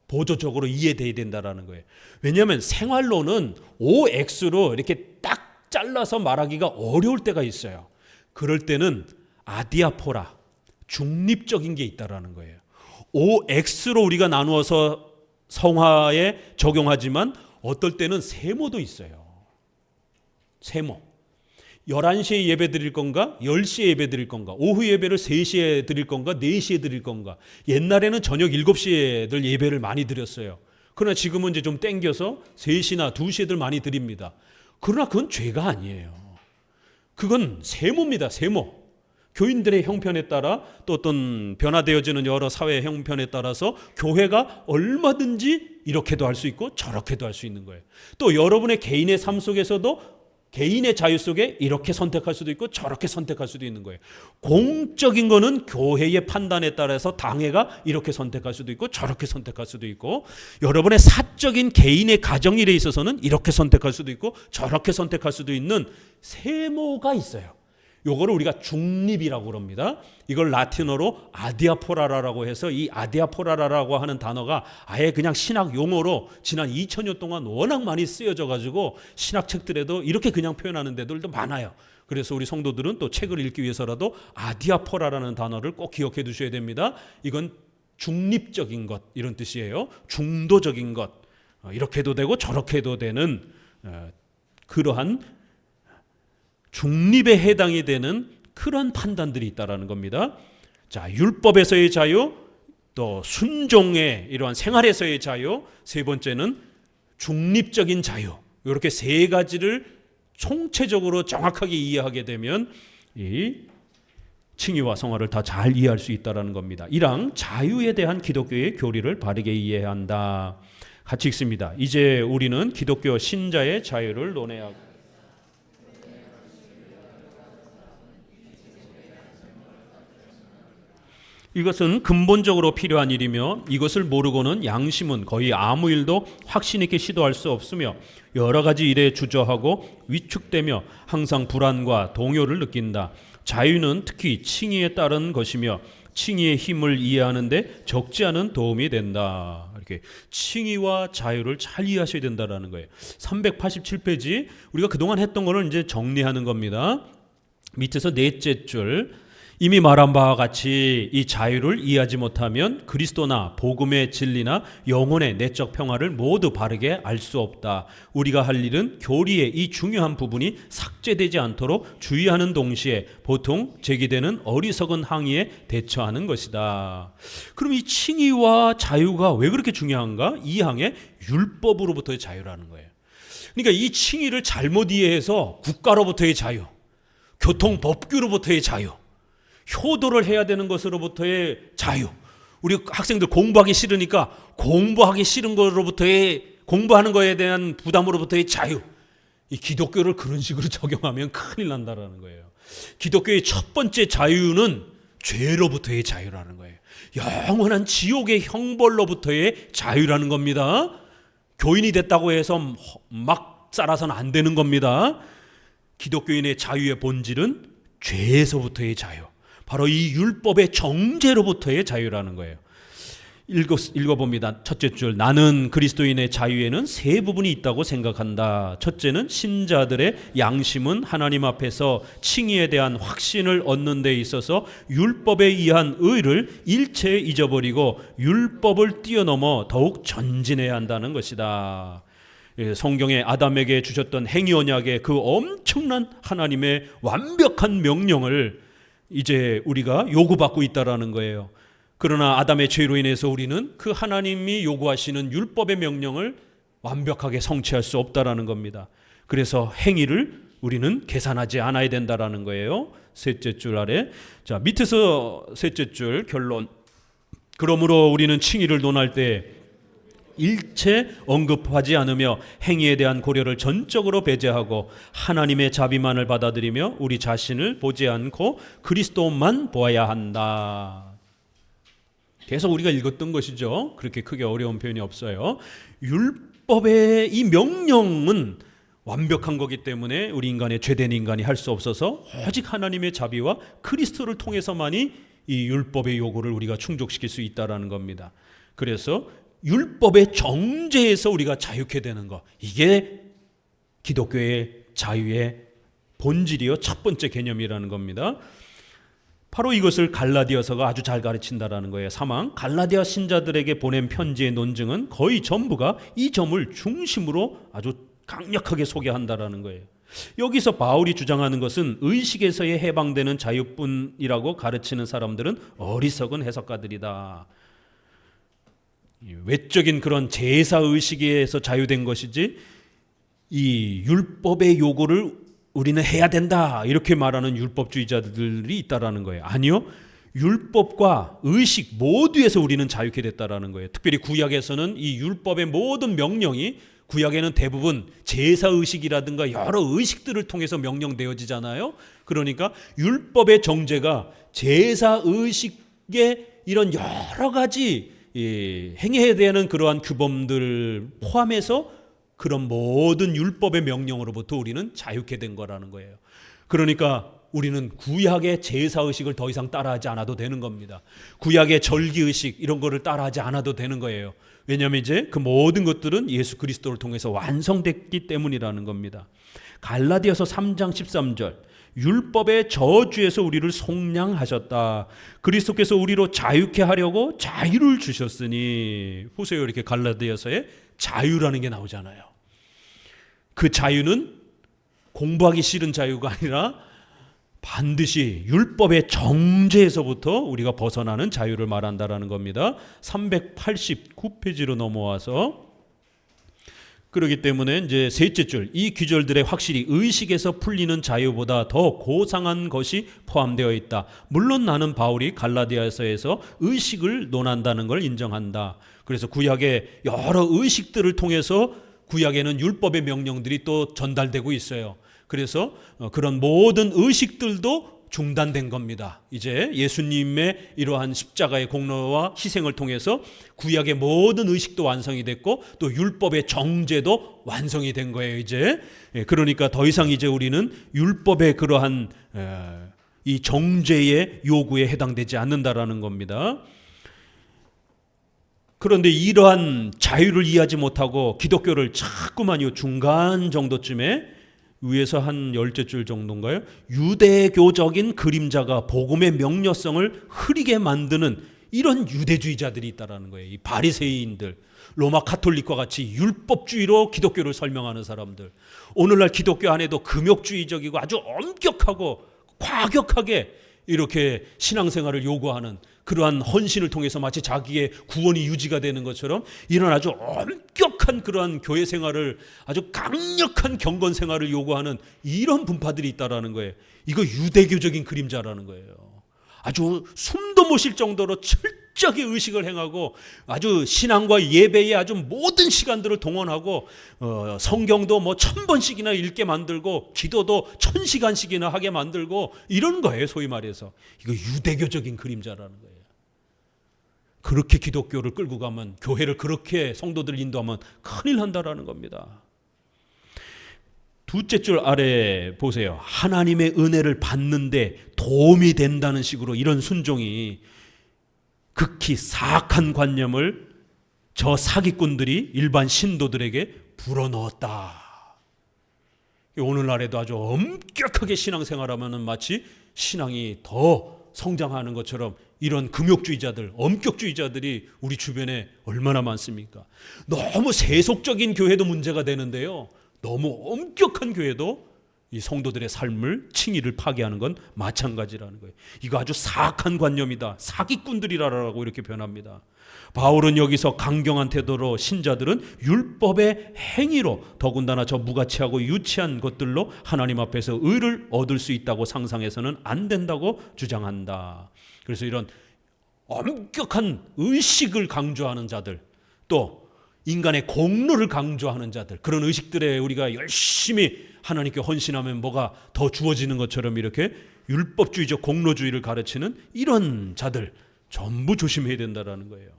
보조적으로 이해돼야 된다는 거예요. 왜냐하면 생활론은 OX로 이렇게 딱 잘라서 말하기가 어려울 때가 있어요. 그럴 때는 아디아포라, 중립적인 게 있다라는 거예요. OX로 우리가 나누어서 성화에 적용하지만 어떨 때는 세모도 있어요. 세모. 11시에 예배 드릴 건가? 10시에 예배 드릴 건가? 오후 예배를 3시에 드릴 건가? 4시에 드릴 건가? 옛날에는 저녁 7시에들 예배를 많이 드렸어요. 그러나 지금은 이제 좀 땡겨서 3시나 2시에들 많이 드립니다. 그러나 그건 죄가 아니에요. 그건 세모입니다. 세모. 교인들의 형편에 따라 또 어떤 변화되어지는 여러 사회의 형편에 따라서 교회가 얼마든지 이렇게도 할 수 있고 저렇게도 할 수 있는 거예요. 또 여러분의 개인의 삶 속에서도 개인의 자유 속에 이렇게 선택할 수도 있고 저렇게 선택할 수도 있는 거예요. 공적인 거는 교회의 판단에 따라서 당회가 이렇게 선택할 수도 있고 저렇게 선택할 수도 있고, 여러분의 사적인 개인의 가정일에 있어서는 이렇게 선택할 수도 있고 저렇게 선택할 수도 있는 세모가 있어요. 요거를 우리가 중립이라고 그럽니다. 이걸 라틴어로 아디아포라라고 해서, 이 아디아포라라고 하는 단어가 아예 그냥 신학 용어로 지난 2000년 동안 워낙 많이 쓰여져 가지고 신학책들에도 이렇게 그냥 표현하는 데들도 많아요. 그래서 우리 성도들은 또 책을 읽기 위해서라도 아디아포라라는 단어를 꼭 기억해 두셔야 됩니다. 이건 중립적인 것, 이런 뜻이에요. 중도적인 것, 이렇게 해도 되고 저렇게 해도 되는 그러한 중립에 해당이 되는 그런 판단들이 있다라는 겁니다. 자, 율법에서의 자유, 또 순종의 이러한 생활에서의 자유, 세 번째는 중립적인 자유. 이렇게 세 가지를 총체적으로 정확하게 이해하게 되면 이 칭의와 성화를 다 잘 이해할 수 있다라는 겁니다. 1항 자유에 대한 기독교의 교리를 바르게 이해해야 한다. 같이 읽습니다. 이제 우리는 기독교 신자의 자유를 논해야 이것은 근본적으로 필요한 일이며 이것을 모르고는 양심은 거의 아무 일도 확신 있게 시도할 수 없으며 여러 가지 일에 주저하고 위축되며 항상 불안과 동요를 느낀다. 자유는 특히 칭의에 따른 것이며 칭의의 힘을 이해하는 데 적지 않은 도움이 된다. 기독교회. 칭의와 자유를 잘 이해하셔야 된다라는 거예요. 387페이지 우리가 그동안 했던 거를 이제 정리하는 겁니다. 밑에서 넷째 줄, 이미 말한 바와 같이 이 자유를 이해하지 못하면 그리스도나 복음의 진리나 영혼의 내적 평화를 모두 바르게 알 수 없다. 우리가 할 일은 교리의 이 중요한 부분이 삭제되지 않도록 주의하는 동시에 보통 제기되는 어리석은 항의에 대처하는 것이다. 그럼 이 칭의와 자유가 왜 그렇게 중요한가? 이 항의 율법으로부터의 자유라는 거예요. 그러니까 이 칭의를 잘못 이해해서 국가로부터의 자유, 교통법규로부터의 자유, 효도를 해야 되는 것으로부터의 자유, 우리 학생들 공부하기 싫으니까 공부하기 싫은 것으로부터의, 공부하는 것에 대한 부담으로부터의 자유, 이 기독교를 그런 식으로 적용하면 큰일 난다라는 거예요. 기독교의 첫 번째 자유는 죄로부터의 자유라는 거예요. 영원한 지옥의 형벌로부터의 자유라는 겁니다. 교인이 됐다고 해서 막 살아서는 안 되는 겁니다. 기독교인의 자유의 본질은 죄에서부터의 자유, 바로 이 율법의 정죄로부터의 자유라는 거예요. 읽어봅니다. 첫째 줄, 나는 그리스도인의 자유에는 세 부분이 있다고 생각한다. 첫째는 신자들의 양심은 하나님 앞에서 칭의에 대한 확신을 얻는 데 있어서 율법에 의한 의를 일체 잊어버리고 율법을 뛰어넘어 더욱 전진해야 한다는 것이다. 성경에 아담에게 주셨던 행위 언약의 그 엄청난 하나님의 완벽한 명령을 이제 우리가 요구받고 있다라는 거예요. 그러나 아담의 죄로 인해서 우리는 그 하나님이 요구하시는 율법의 명령을 완벽하게 성취할 수 없다라는 겁니다. 그래서 행위를 우리는 계산하지 않아야 된다라는 거예요. 셋째 줄 아래, 자 밑에서 셋째 줄 결론. 그러므로 우리는 칭의를 논할 때 일체 언급하지 않으며 행위에 대한 고려를 전적으로 배제하고 하나님의 자비만을 받아들이며 우리 자신을 보지 않고 그리스도만 보아야 한다. 계속 우리가 읽었던 것이죠. 그렇게 크게 어려운 표현이 없어요. 율법의 이 명령은 완벽한 거기 때문에 우리 인간의 죄된 인간이 할 수 없어서 오직 하나님의 자비와 그리스도를 통해서만이 이 율법의 요구를 우리가 충족시킬 수 있다라는 겁니다. 그래서 율법의 정죄에서 우리가 자유케 되는 것, 이게 기독교의 자유의 본질이요 첫 번째 개념이라는 겁니다. 바로 이것을 갈라디아서가 아주 잘 가르친다라는 거예요. 갈라디아 신자들에게 보낸 편지의 논증은 거의 전부가 이 점을 중심으로 아주 강력하게 소개한다라는 거예요. 여기서 바울이 주장하는 것은 의식에서의 해방되는 자유뿐이라고 가르치는 사람들은 어리석은 해석가들이다. 외적인 그런 제사의식에서 자유된 것이지 이 율법의 요구를 우리는 해야 된다 이렇게 말하는 율법주의자들이 있다라는 거예요. 아니요, 율법과 의식 모두에서 우리는 자유케 됐다라는 거예요. 특별히 구약에서는 이 율법의 모든 명령이, 구약에는 대부분 제사의식이라든가 여러 의식들을 통해서 명령되어지잖아요. 그러니까 율법의 정죄가 제사의식의 이런 여러 가지 행해야 되는 그러한 규범들을 포함해서 그런 모든 율법의 명령으로부터 우리는 자유케 된 거라는 거예요. 그러니까 우리는 구약의 제사의식을 더 이상 따라하지 않아도 되는 겁니다. 구약의 절기의식 이런 거를 따라하지 않아도 되는 거예요. 왜냐하면 이제 그 모든 것들은 예수 그리스도를 통해서 완성됐기 때문이라는 겁니다. 갈라디아서 3장 13절, 율법의 저주에서 우리를 속량하셨다. 그리스도께서 우리로 자유케 하려고 자유를 주셨으니. 보세요, 이렇게 갈라디아서에 자유라는 게 나오잖아요. 그 자유는 공부하기 싫은 자유가 아니라 반드시 율법의 정죄에서부터 우리가 벗어나는 자유를 말한다라는 겁니다. 389페이지로 넘어와서, 그렇기 때문에 이제 셋째 줄, 이 규절들에 확실히 의식에서 풀리는 자유보다 더 고상한 것이 포함되어 있다. 물론 나는 바울이 갈라디아서에서 의식을 논한다는 걸 인정한다. 그래서 구약의 여러 의식들을 통해서 구약에는 율법의 명령들이 또 전달되고 있어요. 그래서 그런 모든 의식들도 중단된 겁니다. 이제 예수님의 이러한 십자가의 공로와 희생을 통해서 구약의 모든 의식도 완성이 됐고 또 율법의 정죄도 완성이 된 거예요. 이제 그러니까 더 이상 이제 우리는 율법의 그러한 이 정죄의 요구에 해당되지 않는다라는 겁니다. 그런데 이러한 자유를 이해하지 못하고 기독교를 자꾸만요 중간 정도쯤에 위에서 한 10줄 정도인가요? 유대교적인 그림자가 복음의 명료성을 흐리게 만드는 이런 유대주의자들이 있다라는 거예요. 이 바리새인들, 로마 카톨릭과 같이 율법주의로 기독교를 설명하는 사람들. 오늘날 기독교 안에도 금욕주의적이고 아주 엄격하고 과격하게 이렇게 신앙생활을 요구하는 그러한 헌신을 통해서 마치 자기의 구원이 유지가 되는 것처럼 이런 아주 엄격한 그러한 교회 생활을, 아주 강력한 경건 생활을 요구하는 이런 분파들이 있다라는 거예요. 이거 유대교적인 그림자라는 거예요. 아주 숨도 못 쉴 정도로 철저하게 의식을 행하고 아주 신앙과 예배에 아주 모든 시간들을 동원하고 성경도 뭐 1000번씩이나 읽게 만들고 기도도 1000시간씩이나 하게 만들고 이런 거예요. 소위 말해서 이거 유대교적인 그림자라는 거예요. 그렇게 기독교를 끌고 가면, 교회를 그렇게 성도들을 인도하면 큰일 난다라는 겁니다. 두째 줄 아래 보세요. 하나님의 은혜를 받는데 도움이 된다는 식으로 이런 순종이 극히 사악한 관념을 저 사기꾼들이 일반 신도들에게 불어넣었다. 오늘날에도 아주 엄격하게 신앙생활하면 마치 신앙이 더 성장하는 것처럼 이런 금욕주의자들, 엄격주의자들이 우리 주변에 얼마나 많습니까? 너무 세속적인 교회도 문제가 되는데요, 너무 엄격한 교회도 이 성도들의 삶을, 칭의를 파괴하는 건 마찬가지라는 거예요. 이거 아주 사악한 관념이다, 사기꾼들이라고 이렇게 변합니다. 바울은 여기서 강경한 태도로 신자들은 율법의 행위로, 더군다나 저 무가치하고 유치한 것들로 하나님 앞에서 의를 얻을 수 있다고 상상해서는 안 된다고 주장한다. 그래서 이런 엄격한 의식을 강조하는 자들, 또 인간의 공로를 강조하는 자들, 그런 의식들에 우리가 열심히 하나님께 헌신하면 뭐가 더 주어지는 것처럼 이렇게 율법주의적 공로주의를 가르치는 이런 자들 전부 조심해야 된다는 거예요.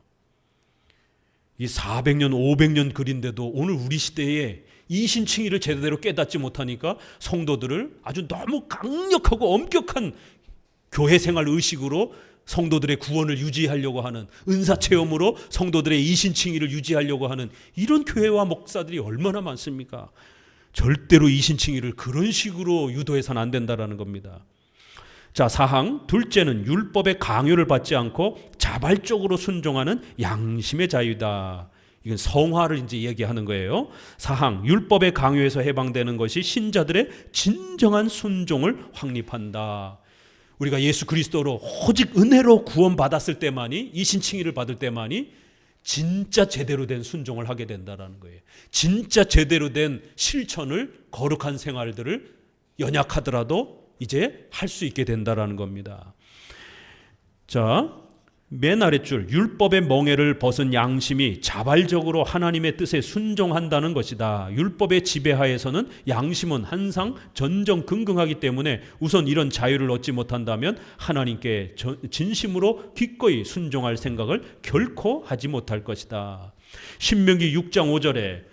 이 400년 500년 글인데도 오늘 우리 시대에 이신칭의를 제대로 깨닫지 못하니까 성도들을 아주 너무 강력하고 엄격한 교회 생활 의식으로 성도들의 구원을 유지하려고 하는, 은사체험으로 성도들의 이신칭의를 유지하려고 하는 이런 교회와 목사들이 얼마나 많습니까? 절대로 이신칭의를 그런 식으로 유도해서는 안 된다는 겁니다. 자, 사항 둘째는 율법의 강요를 받지 않고 자발적으로 순종하는 양심의 자유다. 이건 성화를 이제 얘기하는 거예요. 사항, 율법의 강요에서 해방되는 것이 신자들의 진정한 순종을 확립한다. 우리가 예수 그리스도로 오직 은혜로 구원받았을 때만이, 이신칭의를 받을 때만이 진짜 제대로 된 순종을 하게 된다는 거예요. 진짜 제대로 된 실천을, 거룩한 생활들을 연약하더라도 이제 할 수 있게 된다는 겁니다. 자, 맨 아랫줄, 율법의 멍에를 벗은 양심이 자발적으로 하나님의 뜻에 순종한다는 것이다. 율법의 지배하에서는 양심은 항상 전전긍긍하기 때문에 우선 이런 자유를 얻지 못한다면 하나님께 진심으로 기꺼이 순종할 생각을 결코 하지 못할 것이다. 신명기 6장 5절에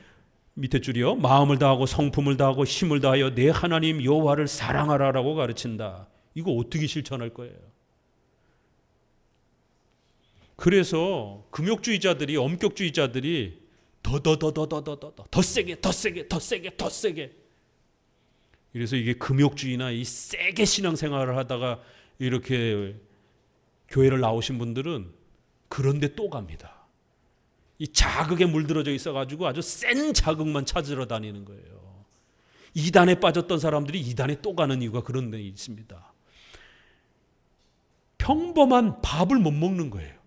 밑에 줄이요, 마음을 다하고 성품을 다하고 힘을 다하여 내 하나님 여호와를 사랑하라라고 가르친다. 이거 어떻게 실천할 거예요? 그래서 금욕주의자들이, 엄격주의자들이 더 세게. 그래서 이게 금욕주의나 이 세게 신앙생활을 하다가 이렇게 교회를 나오신 분들은 그런데 또 갑니다. 이 자극에 물들어져 있어가지고 아주 센 자극만 찾으러 다니는 거예요. 이단에 빠졌던 사람들이 이단에 또 가는 이유가 그런 데 있습니다. 평범한 밥을 못 먹는 거예요.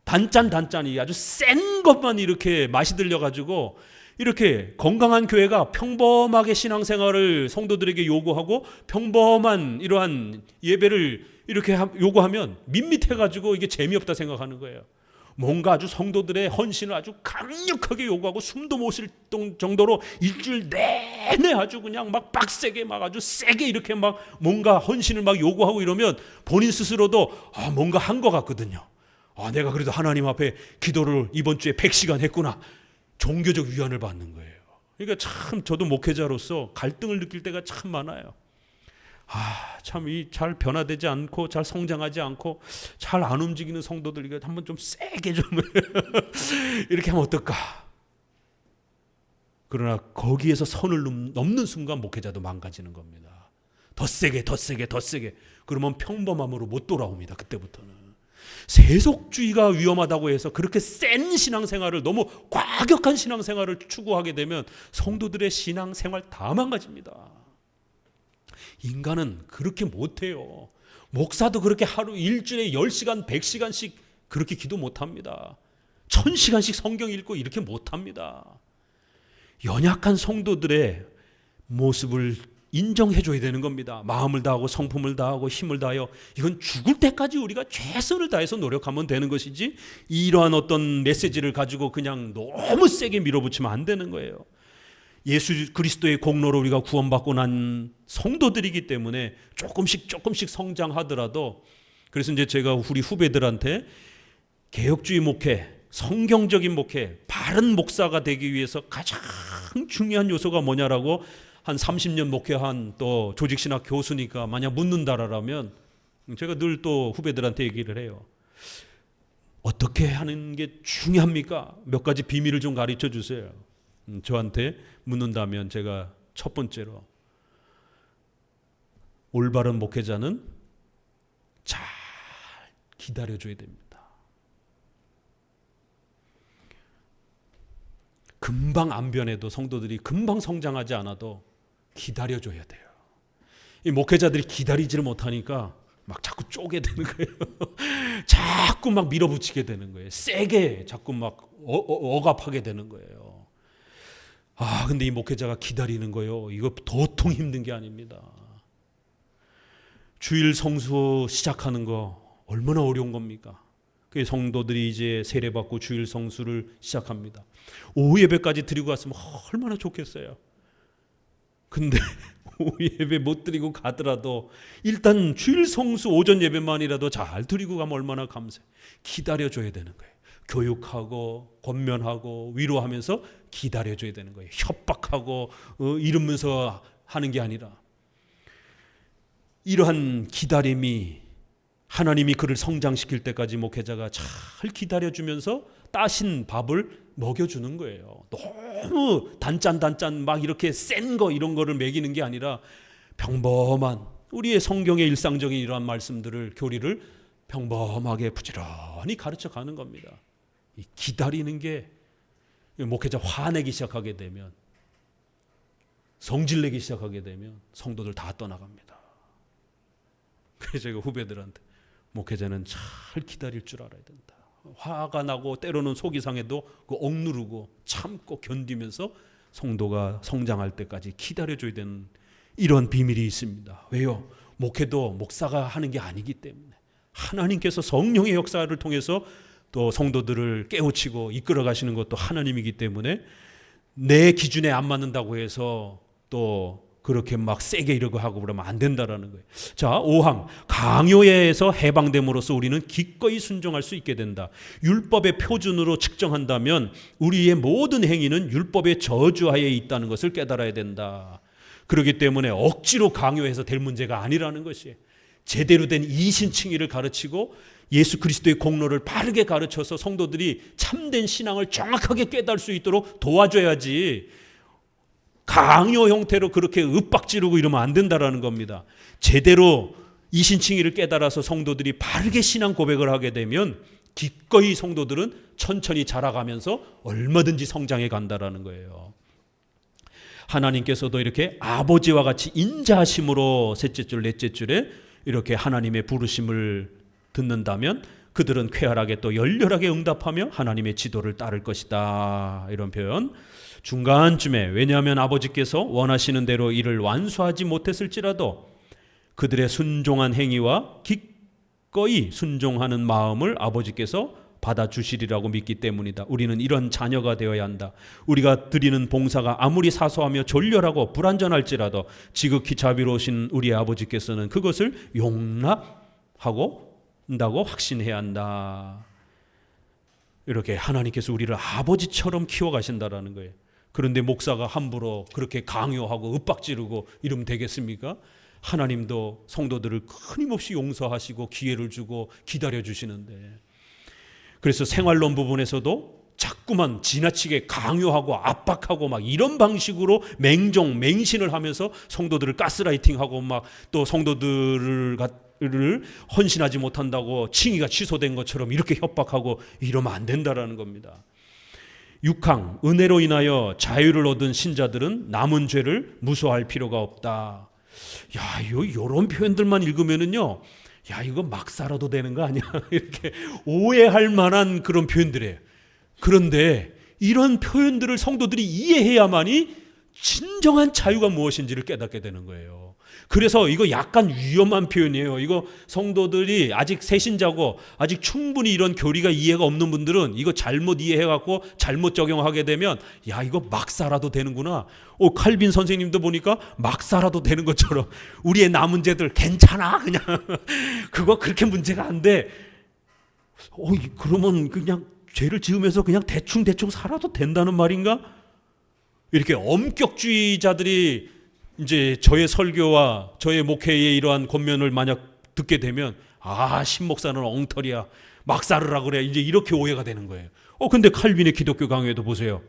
단짠이 아주 센 것만 이렇게 맛이 들려가지고, 이렇게 건강한 교회가 평범하게 신앙생활을 성도들에게 요구하고 평범한 이러한 예배를 이렇게 요구하면 밋밋해가지고 이게 재미없다 생각하는 거예요. 뭔가 아주 성도들의 헌신을 아주 강력하게 요구하고 숨도 못 쉴 정도로 일주일 내내 아주 그냥 막 빡세게, 막 아주 세게 이렇게 막 뭔가 헌신을 막 요구하고 이러면 본인 스스로도 뭔가 한 것 같거든요. 내가 그래도 하나님 앞에 기도를 이번 주에 100시간 했구나. 종교적 위안을 받는 거예요. 그러니까 참 저도 목회자로서 갈등을 느낄 때가 참 많아요. 참 이 잘 변화되지 않고 잘 성장하지 않고 잘 안 움직이는 성도들에게 한번 좀 세게 좀 이렇게 하면 어떨까? 그러나 거기에서 선을 넘는 순간 목회자도 망가지는 겁니다. 더 세게 더 세게 더 세게. 그러면 평범함으로 못 돌아옵니다. 그때부터는. 세속주의가 위험하다고 해서 그렇게 센 신앙생활을, 너무 과격한 신앙생활을 추구하게 되면 성도들의 신앙생활 다 망가집니다. 인간은 그렇게 못해요. 목사도 그렇게 하루 일주일에 10시간 100시간씩 그렇게 기도 못합니다. 1000시간씩 성경 읽고 이렇게 못합니다. 연약한 성도들의 모습을 인정해줘야 되는 겁니다. 마음을 다하고 성품을 다하고 힘을 다하여, 이건 죽을 때까지 우리가 최선을 다해서 노력하면 되는 것이지, 이러한 어떤 메시지를 가지고 그냥 너무 세게 밀어붙이면 안 되는 거예요. 예수 그리스도의 공로로 우리가 구원받고 난 성도들이기 때문에 조금씩 성장하더라도, 그래서 이제 제가 우리 후배들한테 개혁주의 목회, 성경적인 목회, 바른 목사가 되기 위해서 가장 중요한 요소가 뭐냐라고 한 30년 목회한 또 조직신학 교수니까 만약 묻는다라면 제가 늘 또 후배들한테 얘기를 해요. 어떻게 하는 게 중요합니까? 몇 가지 비밀을 좀 가르쳐 주세요. 저한테 묻는다면 제가 첫 번째로, 올바른 목회자는 잘 기다려줘야 됩니다. 금방 안 변해도, 성도들이 금방 성장하지 않아도 기다려줘야 돼요. 이 목회자들이 기다리지를 못하니까 막 자꾸 쪼게 되는 거예요. 자꾸 막 밀어붙이게 되는 거예요. 세게 자꾸 막 억압하게 되는 거예요. 근데 이 목회자가 기다리는 거요, 이거 도통 힘든 게 아닙니다. 주일 성수 시작하는 거 얼마나 어려운 겁니까? 그 성도들이 이제 세례받고 주일 성수를 시작합니다. 오후 예배까지 드리고 갔으면 얼마나 좋겠어요. 근데 오후 예배 못 드리고 가더라도 일단 주일 성수 오전 예배만이라도 잘 드리고 가면 얼마나 감사해요. 기다려줘야 되는 거예요. 교육하고 권면하고 위로하면서 기다려줘야 되는 거예요. 협박하고 이러면서 하는 게 아니라, 이러한 기다림이 하나님이 그를 성장시킬 때까지 목회자가 잘 기다려주면서 따신 밥을 먹여주는 거예요. 너무 단짠 막 이렇게 센 거 이런 거를 먹이는 게 아니라 평범한 우리의 성경의 일상적인 이러한 말씀들을, 교리를 평범하게 부지런히 가르쳐 가는 겁니다. 이 기다리는 게, 목회자 화내기 시작하게 되면, 성질내기 시작하게 되면 성도들 다 떠나갑니다. 그래서 제가 후배들한테, 목회자는 잘 기다릴 줄 알아야 된다. 화가 나고 때로는 속이 상해도 그 억누르고 참고 견디면서 성도가 성장할 때까지 기다려줘야 되는 이런 비밀이 있습니다. 왜요? 목회도 목사가 하는 게 아니기 때문에 하나님께서 성령의 역사를 통해서 또 성도들을 깨우치고 이끌어 가시는 것도 하나님이기 때문에, 내 기준에 안 맞는다고 해서 또 그렇게 막 세게 이러고 하고 그러면 안 된다라는 거예요. 자, 5항, 강요에서 해방됨으로써 우리는 기꺼이 순종할 수 있게 된다. 율법의 표준으로 측정한다면 우리의 모든 행위는 율법의 저주하에 있다는 것을 깨달아야 된다. 그렇기 때문에 억지로 강요해서 될 문제가 아니라는 것이에요. 제대로 된 이신칭의를 가르치고 예수 그리스도의 공로를 바르게 가르쳐서 성도들이 참된 신앙을 정확하게 깨달을 수 있도록 도와줘야지, 강요 형태로 그렇게 윽박지르고 이러면 안 된다라는 겁니다. 제대로 이신칭의를 깨달아서 성도들이 바르게 신앙 고백을 하게 되면 기꺼이 성도들은 천천히 자라가면서 얼마든지 성장해 간다라는 거예요. 하나님께서도 이렇게 아버지와 같이 인자하심으로 셋째 줄 넷째 줄에 이렇게 하나님의 부르심을 듣는다면 그들은 쾌활하게 또 열렬하게 응답하며 하나님의 지도를 따를 것이다. 이런 표현. 중간쯤에, 왜냐하면 아버지께서 원하시는 대로 이를 완수하지 못했을지라도 그들의 순종한 행위와 기꺼이 순종하는 마음을 아버지께서 받아주시리라고 믿기 때문이다. 우리는 이런 자녀가 되어야 한다. 우리가 드리는 봉사가 아무리 사소하며 졸렬하고 불완전할지라도 지극히 자비로우신 우리 아버지께서는 그것을 용납하고 한다고 확신해야 한다. 이렇게 하나님께서 우리를 아버지처럼 키워가신다라는 거예요. 그런데 목사가 함부로 그렇게 강요하고 윽박지르고 이러면 되겠습니까? 하나님도 성도들을 끊임없이 용서하시고 기회를 주고 기다려 주시는데, 그래서 생활론 부분에서도 자꾸만 지나치게 강요하고 압박하고 막 이런 방식으로 맹신을 하면서 성도들을 가스라이팅하고 막 또 성도들을 헌신하지 못한다고 칭의가 취소된 것처럼 이렇게 협박하고 이러면 안 된다라는 겁니다. 6항, 은혜로 인하여 자유를 얻은 신자들은 남은 죄를 무서워할 필요가 없다. 야, 요런 표현들만 읽으면은요, 야, 이거 막 살아도 되는 거 아니야? 이렇게 오해할 만한 그런 표현들이에요. 그런데 이런 표현들을 성도들이 이해해야만이 진정한 자유가 무엇인지를 깨닫게 되는 거예요. 그래서 이거 약간 위험한 표현이에요. 이거 성도들이 아직 새신자고 아직 충분히 이런 교리가 이해가 없는 분들은 이거 잘못 이해해갖고 잘못 적용하게 되면, 야, 이거 막 살아도 되는구나. 칼빈 선생님도 보니까 막 살아도 되는 것처럼 우리의 남은 죄들 괜찮아, 그냥 그거 그렇게 문제가 안 돼. 그러면 그냥 죄를 지으면서 그냥 대충 살아도 된다는 말인가? 이렇게 엄격주의자들이 이제 저의 설교와 저의 목회의 이러한 권면을 만약 듣게 되면, 신목사는 엉터리야, 막 살으라 그래, 이제 이렇게 오해가 되는 거예요. 근데 칼빈의 기독교 강요에도 보세요.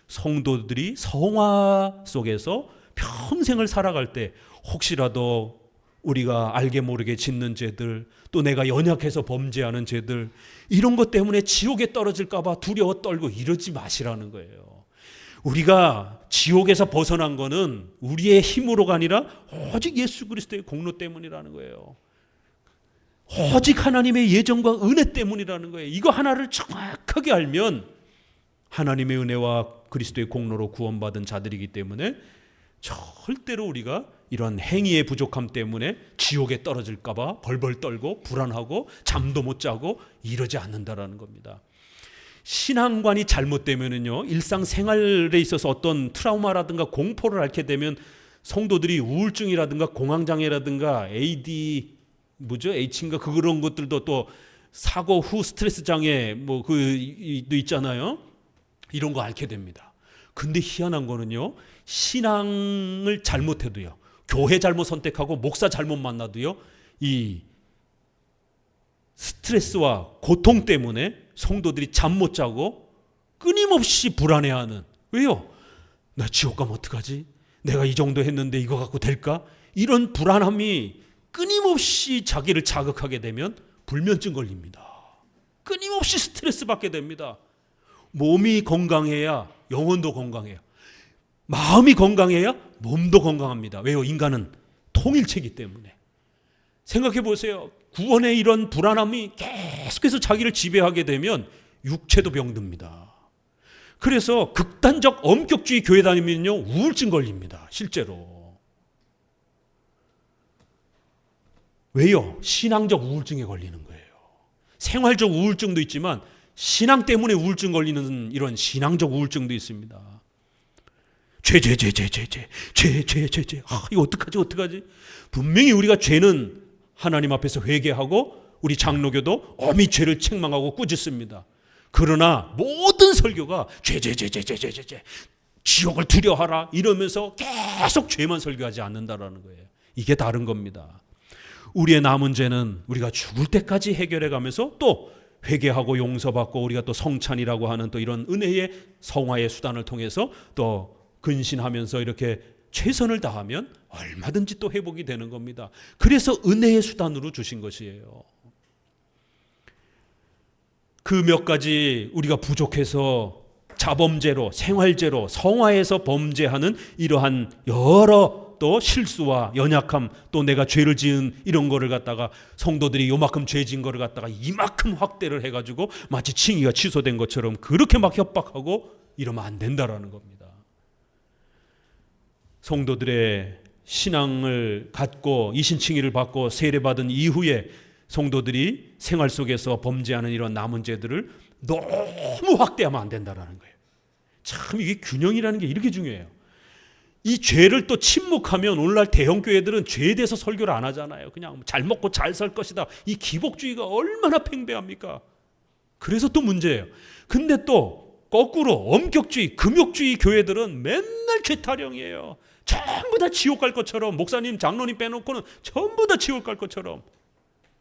성도들이 성화 속에서 평생을 살아갈 때 혹시라도 우리가 알게 모르게 짓는 죄들, 또 내가 연약해서 범죄하는 죄들, 이런 것 때문에 지옥에 떨어질까 봐 두려워 떨고 이러지 마시라는 거예요. 우리가 지옥에서 벗어난 거는 우리의 힘으로가 아니라 오직 예수 그리스도의 공로 때문이라는 거예요. 오직 하나님의 예정과 은혜 때문이라는 거예요. 이거 하나를 정확하게 알면 하나님의 은혜와 그리스도의 공로로 구원받은 자들이기 때문에 절대로 우리가 이런 행위의 부족함 때문에 지옥에 떨어질까 봐 벌벌 떨고 불안하고 잠도 못 자고 이러지 않는다라는 겁니다. 신앙관이 잘못되면은요, 일상생활에 있어서 어떤 트라우마라든가 공포를 앓게 되면 성도들이 우울증이라든가 공황장애라든가 H인가 그런 것들도 또 사고 후 스트레스 장애 도 있잖아요. 이런 거 앓게 됩니다. 근데 희한한 거는요, 신앙을 잘못해도요, 교회 잘못 선택하고 목사 잘못 만나도요, 이 스트레스와 고통 때문에 성도들이 잠 못 자고 끊임없이 불안해하는, 왜요? 나 지옥 가면 어떡하지? 내가 이 정도 했는데 이거 갖고 될까? 이런 불안함이 끊임없이 자기를 자극하게 되면 불면증 걸립니다. 끊임없이 스트레스 받게 됩니다. 몸이 건강해야 영혼도 건강해요. 마음이 건강해야 몸도 건강합니다. 왜요? 인간은 통일체이기 때문에. 생각해 보세요. 구원의 이런 불안함이 계속해서 자기를 지배하게 되면 육체도 병듭니다. 그래서 극단적 엄격주의 교회 다니면요, 우울증 걸립니다. 실제로. 왜요? 신앙적 우울증에 걸리는 거예요. 생활적 우울증도 있지만 신앙 때문에 우울증 걸리는 이런 신앙적 우울증도 있습니다. 죄. 이거 어떡하지? 분명히 우리가 죄는 하나님 앞에서 회개하고 우리 장로교도 엄히 죄를 책망하고 꾸짖습니다. 그러나 모든 설교가 죄, 지옥을 두려워하라 이러면서 계속 죄만 설교하지 않는다라는 거예요. 이게 다른 겁니다. 우리의 남은 죄는 우리가 죽을 때까지 해결해 가면서 또 회개하고 용서받고 우리가 또 성찬이라고 하는 또 이런 은혜의 성화의 수단을 통해서 또 근신하면서 이렇게 최선을 다하면 얼마든지 또 회복이 되는 겁니다. 그래서 은혜의 수단으로 주신 것이에요. 그 몇 가지 우리가 부족해서 자범죄로, 생활죄로, 성화에서 범죄하는 이러한 여러 또 실수와 연약함, 또 내가 죄를 지은 이런 거를 갖다가 성도들이 요만큼 죄 지은 거를 갖다가 이만큼 확대를 해가지고 마치 칭의가 취소된 것처럼 그렇게 막 협박하고 이러면 안 된다라는 겁니다. 성도들의 신앙을 갖고 이신칭의를 받고 세례받은 이후에 성도들이 생활 속에서 범죄하는 이런 남은 죄들을 너무 확대하면 안 된다라는 거예요. 참 이게 균형이라는 게 이렇게 중요해요. 이 죄를 또 침묵하면 오늘날 대형교회들은 죄에 대해서 설교를 안 하잖아요. 그냥 잘 먹고 잘 살 것이다. 이 기복주의가 얼마나 팽배합니까? 그래서 또 문제예요. 근데 또 거꾸로 엄격주의, 금욕주의 교회들은 맨날 죄타령이에요. 전부 다 지옥 갈 것처럼, 목사님, 장로님 빼놓고는 전부 다 지옥 갈 것처럼.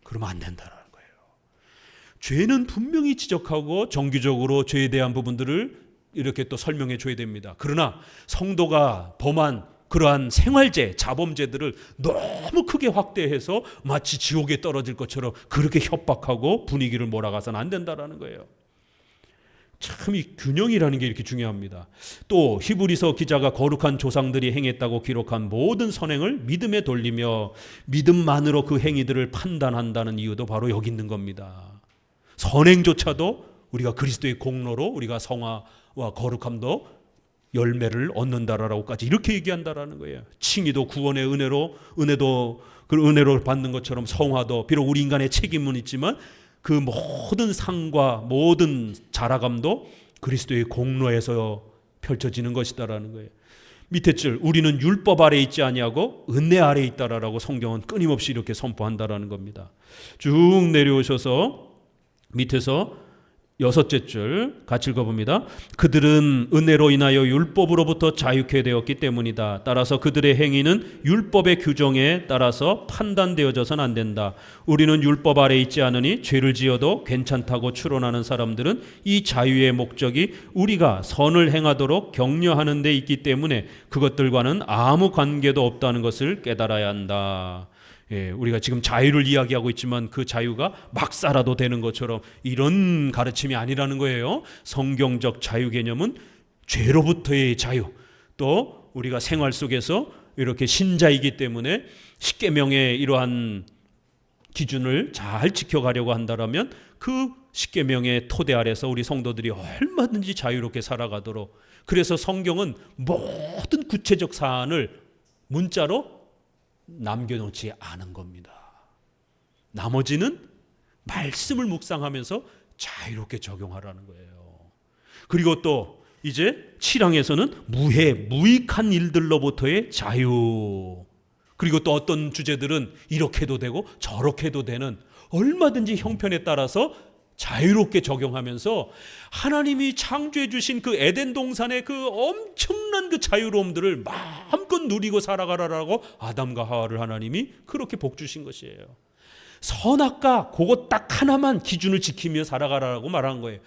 그러면 안 된다는 거예요. 죄는 분명히 지적하고 정기적으로 죄에 대한 부분들을 이렇게 또 설명해 줘야 됩니다. 그러나 성도가 범한 그러한 생활죄, 자범죄들을 너무 크게 확대해서 마치 지옥에 떨어질 것처럼 그렇게 협박하고 분위기를 몰아가서는 안 된다는 거예요. 참 이 균형이라는 게 이렇게 중요합니다. 또 히브리서 기자가 거룩한 조상들이 행했다고 기록한 모든 선행을 믿음에 돌리며 믿음만으로 그 행위들을 판단한다는 이유도 바로 여기 있는 겁니다. 선행조차도 우리가 그리스도의 공로로 우리가 성화와 거룩함도 열매를 얻는다라고까지 이렇게 얘기한다라는 거예요. 칭의도 구원의 은혜도 그 은혜로 받는 것처럼 성화도 비록 우리 인간의 책임은 있지만 그 모든 상과 모든 자라감도 그리스도의 공로에서 펼쳐지는 것이다라는 거예요. 밑에 줄 우리는 율법 아래 있지 아니하고 은혜 아래 있다라고 성경은 끊임없이 이렇게 선포한다라는 겁니다. 쭉 내려오셔서 밑에서 6째 줄 같이 읽어봅니다. 그들은 은혜로 인하여 율법으로부터 자유케 되었기 때문이다. 따라서 그들의 행위는 율법의 규정에 따라서 판단되어져서는 안 된다. 우리는 율법 아래 있지 않으니 죄를 지어도 괜찮다고 추론하는 사람들은 이 자유의 목적이 우리가 선을 행하도록 격려하는 데 있기 때문에 그것들과는 아무 관계도 없다는 것을 깨달아야 한다. 예, 우리가 지금 자유를 이야기하고 있지만 그 자유가 막 살아도 되는 것처럼 이런 가르침이 아니라는 거예요. 성경적 자유 개념은 죄로부터의 자유, 또 우리가 생활 속에서 이렇게 신자이기 때문에 십계명의 이러한 기준을 잘 지켜가려고 한다면 그 십계명의 토대 아래서 우리 성도들이 얼마든지 자유롭게 살아가도록, 그래서 성경은 모든 구체적 사안을 문자로 남겨놓지 않은 겁니다. 나머지는 말씀을 묵상하면서 자유롭게 적용하라는 거예요. 그리고 또 이제 7항에서는 무익한 일들로부터의 자유, 그리고 또 어떤 주제들은 이렇게도 되고 저렇게도 되는, 얼마든지 형편에 따라서 자유롭게 적용하면서 하나님이 창조해 주신 그 에덴 동산의 그 엄청난 그 자유로움들을 마음껏 누리고 살아가라라고 아담과 하와를 하나님이 그렇게 복 주신 것이에요. 선악과 그거 딱 하나만 기준을 지키며 살아가라라고 말한 거예요.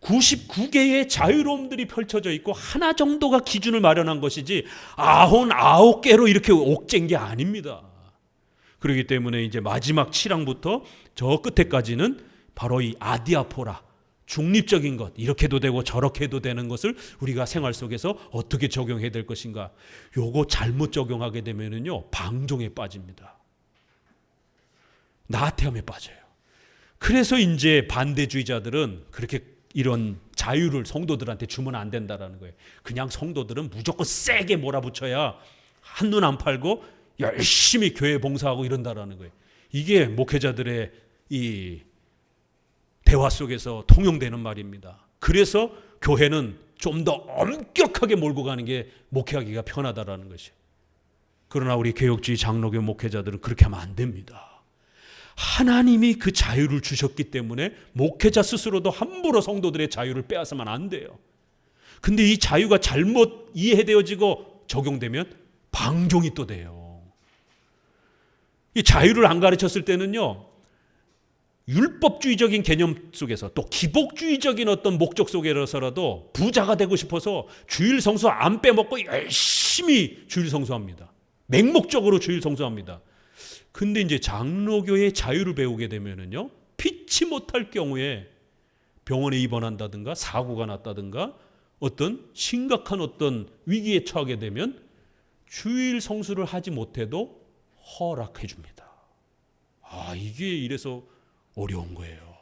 99개의 자유로움들이 펼쳐져 있고 하나 정도가 기준을 마련한 것이지 99개로 이렇게 옥죄인 게 아닙니다. 그렇기 때문에 이제 마지막 7항부터 저 끝에까지는 바로 이 아디아포라, 중립적인 것, 이렇게도 되고 저렇게도 되는 것을 우리가 생활 속에서 어떻게 적용해야 될 것인가. 요거 잘못 적용하게 되면은요, 방종에 빠집니다. 나태함에 빠져요. 그래서 이제 반대주의자들은 그렇게 이런 자유를 성도들한테 주면 안 된다라는 거예요. 그냥 성도들은 무조건 세게 몰아붙여야 한눈 안 팔고 열심히 교회 봉사하고 이런다라는 거예요. 이게 목회자들의 이 대화 속에서 통용되는 말입니다. 그래서 교회는 좀 더 엄격하게 몰고 가는 게 목회하기가 편하다라는 것이에요. 그러나 우리 개혁주의 장로교 목회자들은 그렇게 하면 안 됩니다. 하나님이 그 자유를 주셨기 때문에 목회자 스스로도 함부로 성도들의 자유를 빼앗으면 안 돼요. 근데 이 자유가 잘못 이해되어지고 적용되면 방종이 또 돼요. 이 자유를 안 가르쳤을 때는요, 율법주의적인 개념 속에서 또 기복주의적인 어떤 목적 속에서라도 부자가 되고 싶어서 주일 성수 안 빼먹고 열심히 주일 성수합니다. 맹목적으로 주일 성수합니다. 근데 이제 장로교의 자유를 배우게 되면은요, 피치 못할 경우에 병원에 입원한다든가 사고가 났다든가 어떤 심각한 어떤 위기에 처하게 되면 주일 성수를 하지 못해도 허락해 줍니다. 아, 이게 이래서 어려운 거예요.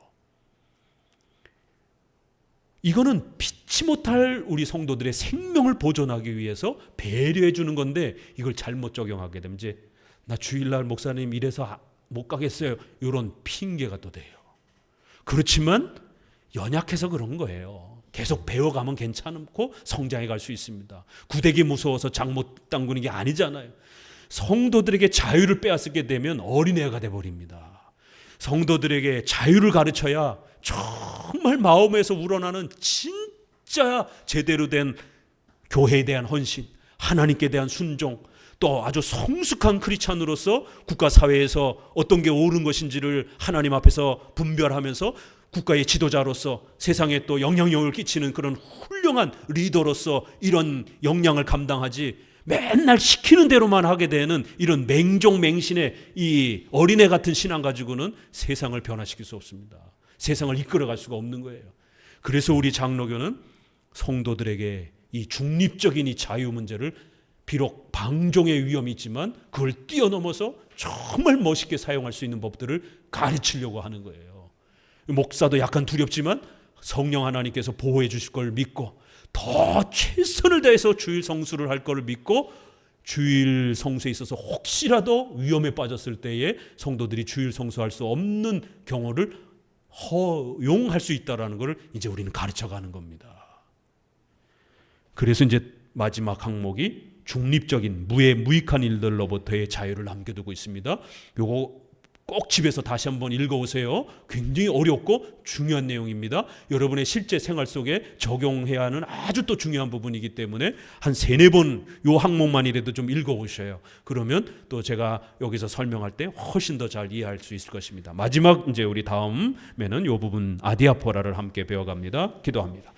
이거는 피치 못할 우리 성도들의 생명을 보존하기 위해서 배려해 주는 건데, 이걸 잘못 적용하게 되면 이제 나 주일날 목사님 이래서 못 가겠어요, 이런 핑계가 또 돼요. 그렇지만 연약해서 그런 거예요. 계속 배워가면 괜찮고 성장해 갈 수 있습니다. 구데기 무서워서 장 못 담그는 게 아니잖아요. 성도들에게 자유를 빼앗게 되면 어린애가 돼버립니다. 성도들에게 자유를 가르쳐야 정말 마음에서 우러나는 진짜 진짜 제대로 된 교회에 대한 헌신, 하나님께 대한 순종, 또 아주 성숙한 크리스찬으로서 국가 사회에서 어떤 게 옳은 것인지를 하나님 앞에서 분별하면서 국가의 지도자로서 세상에 또 영향력을 끼치는 그런 훌륭한 리더로서 이런 역량을 감당하지, 맨날 시키는 대로만 하게 되는 이런 맹종맹신의 이 어린애 같은 신앙 가지고는 세상을 변화시킬 수 없습니다. 세상을 이끌어갈 수가 없는 거예요. 그래서 우리 장로교는 성도들에게 이 중립적인 이 자유 문제를 비록 방종의 위험이 있지만 그걸 뛰어넘어서 정말 멋있게 사용할 수 있는 법들을 가르치려고 하는 거예요. 목사도 약간 두렵지만 성령 하나님께서 보호해 주실 걸 믿고 더 최선을 다해서 주일 성수를 할 걸 믿고, 주일 성수에 있어서 혹시라도 위험에 빠졌을 때에 성도들이 주일 성수할 수 없는 경우를 허용할 수 있다라는 걸 이제 우리는 가르쳐가는 겁니다. 그래서 이제 마지막 항목이 중립적인 무익한 일들로부터의 자유를 남겨두고 있습니다. 요거 꼭 집에서 다시 한번 읽어오세요. 굉장히 어렵고 중요한 내용입니다. 여러분의 실제 생활 속에 적용해야 하는 아주 또 중요한 부분이기 때문에 한 3-4번 요 항목만이라도 좀 읽어오셔요. 그러면 또 제가 여기서 설명할 때 훨씬 더 잘 이해할 수 있을 것입니다. 마지막 이제 우리 다음에는 요 부분 아디아포라를 함께 배워갑니다. 기도합니다.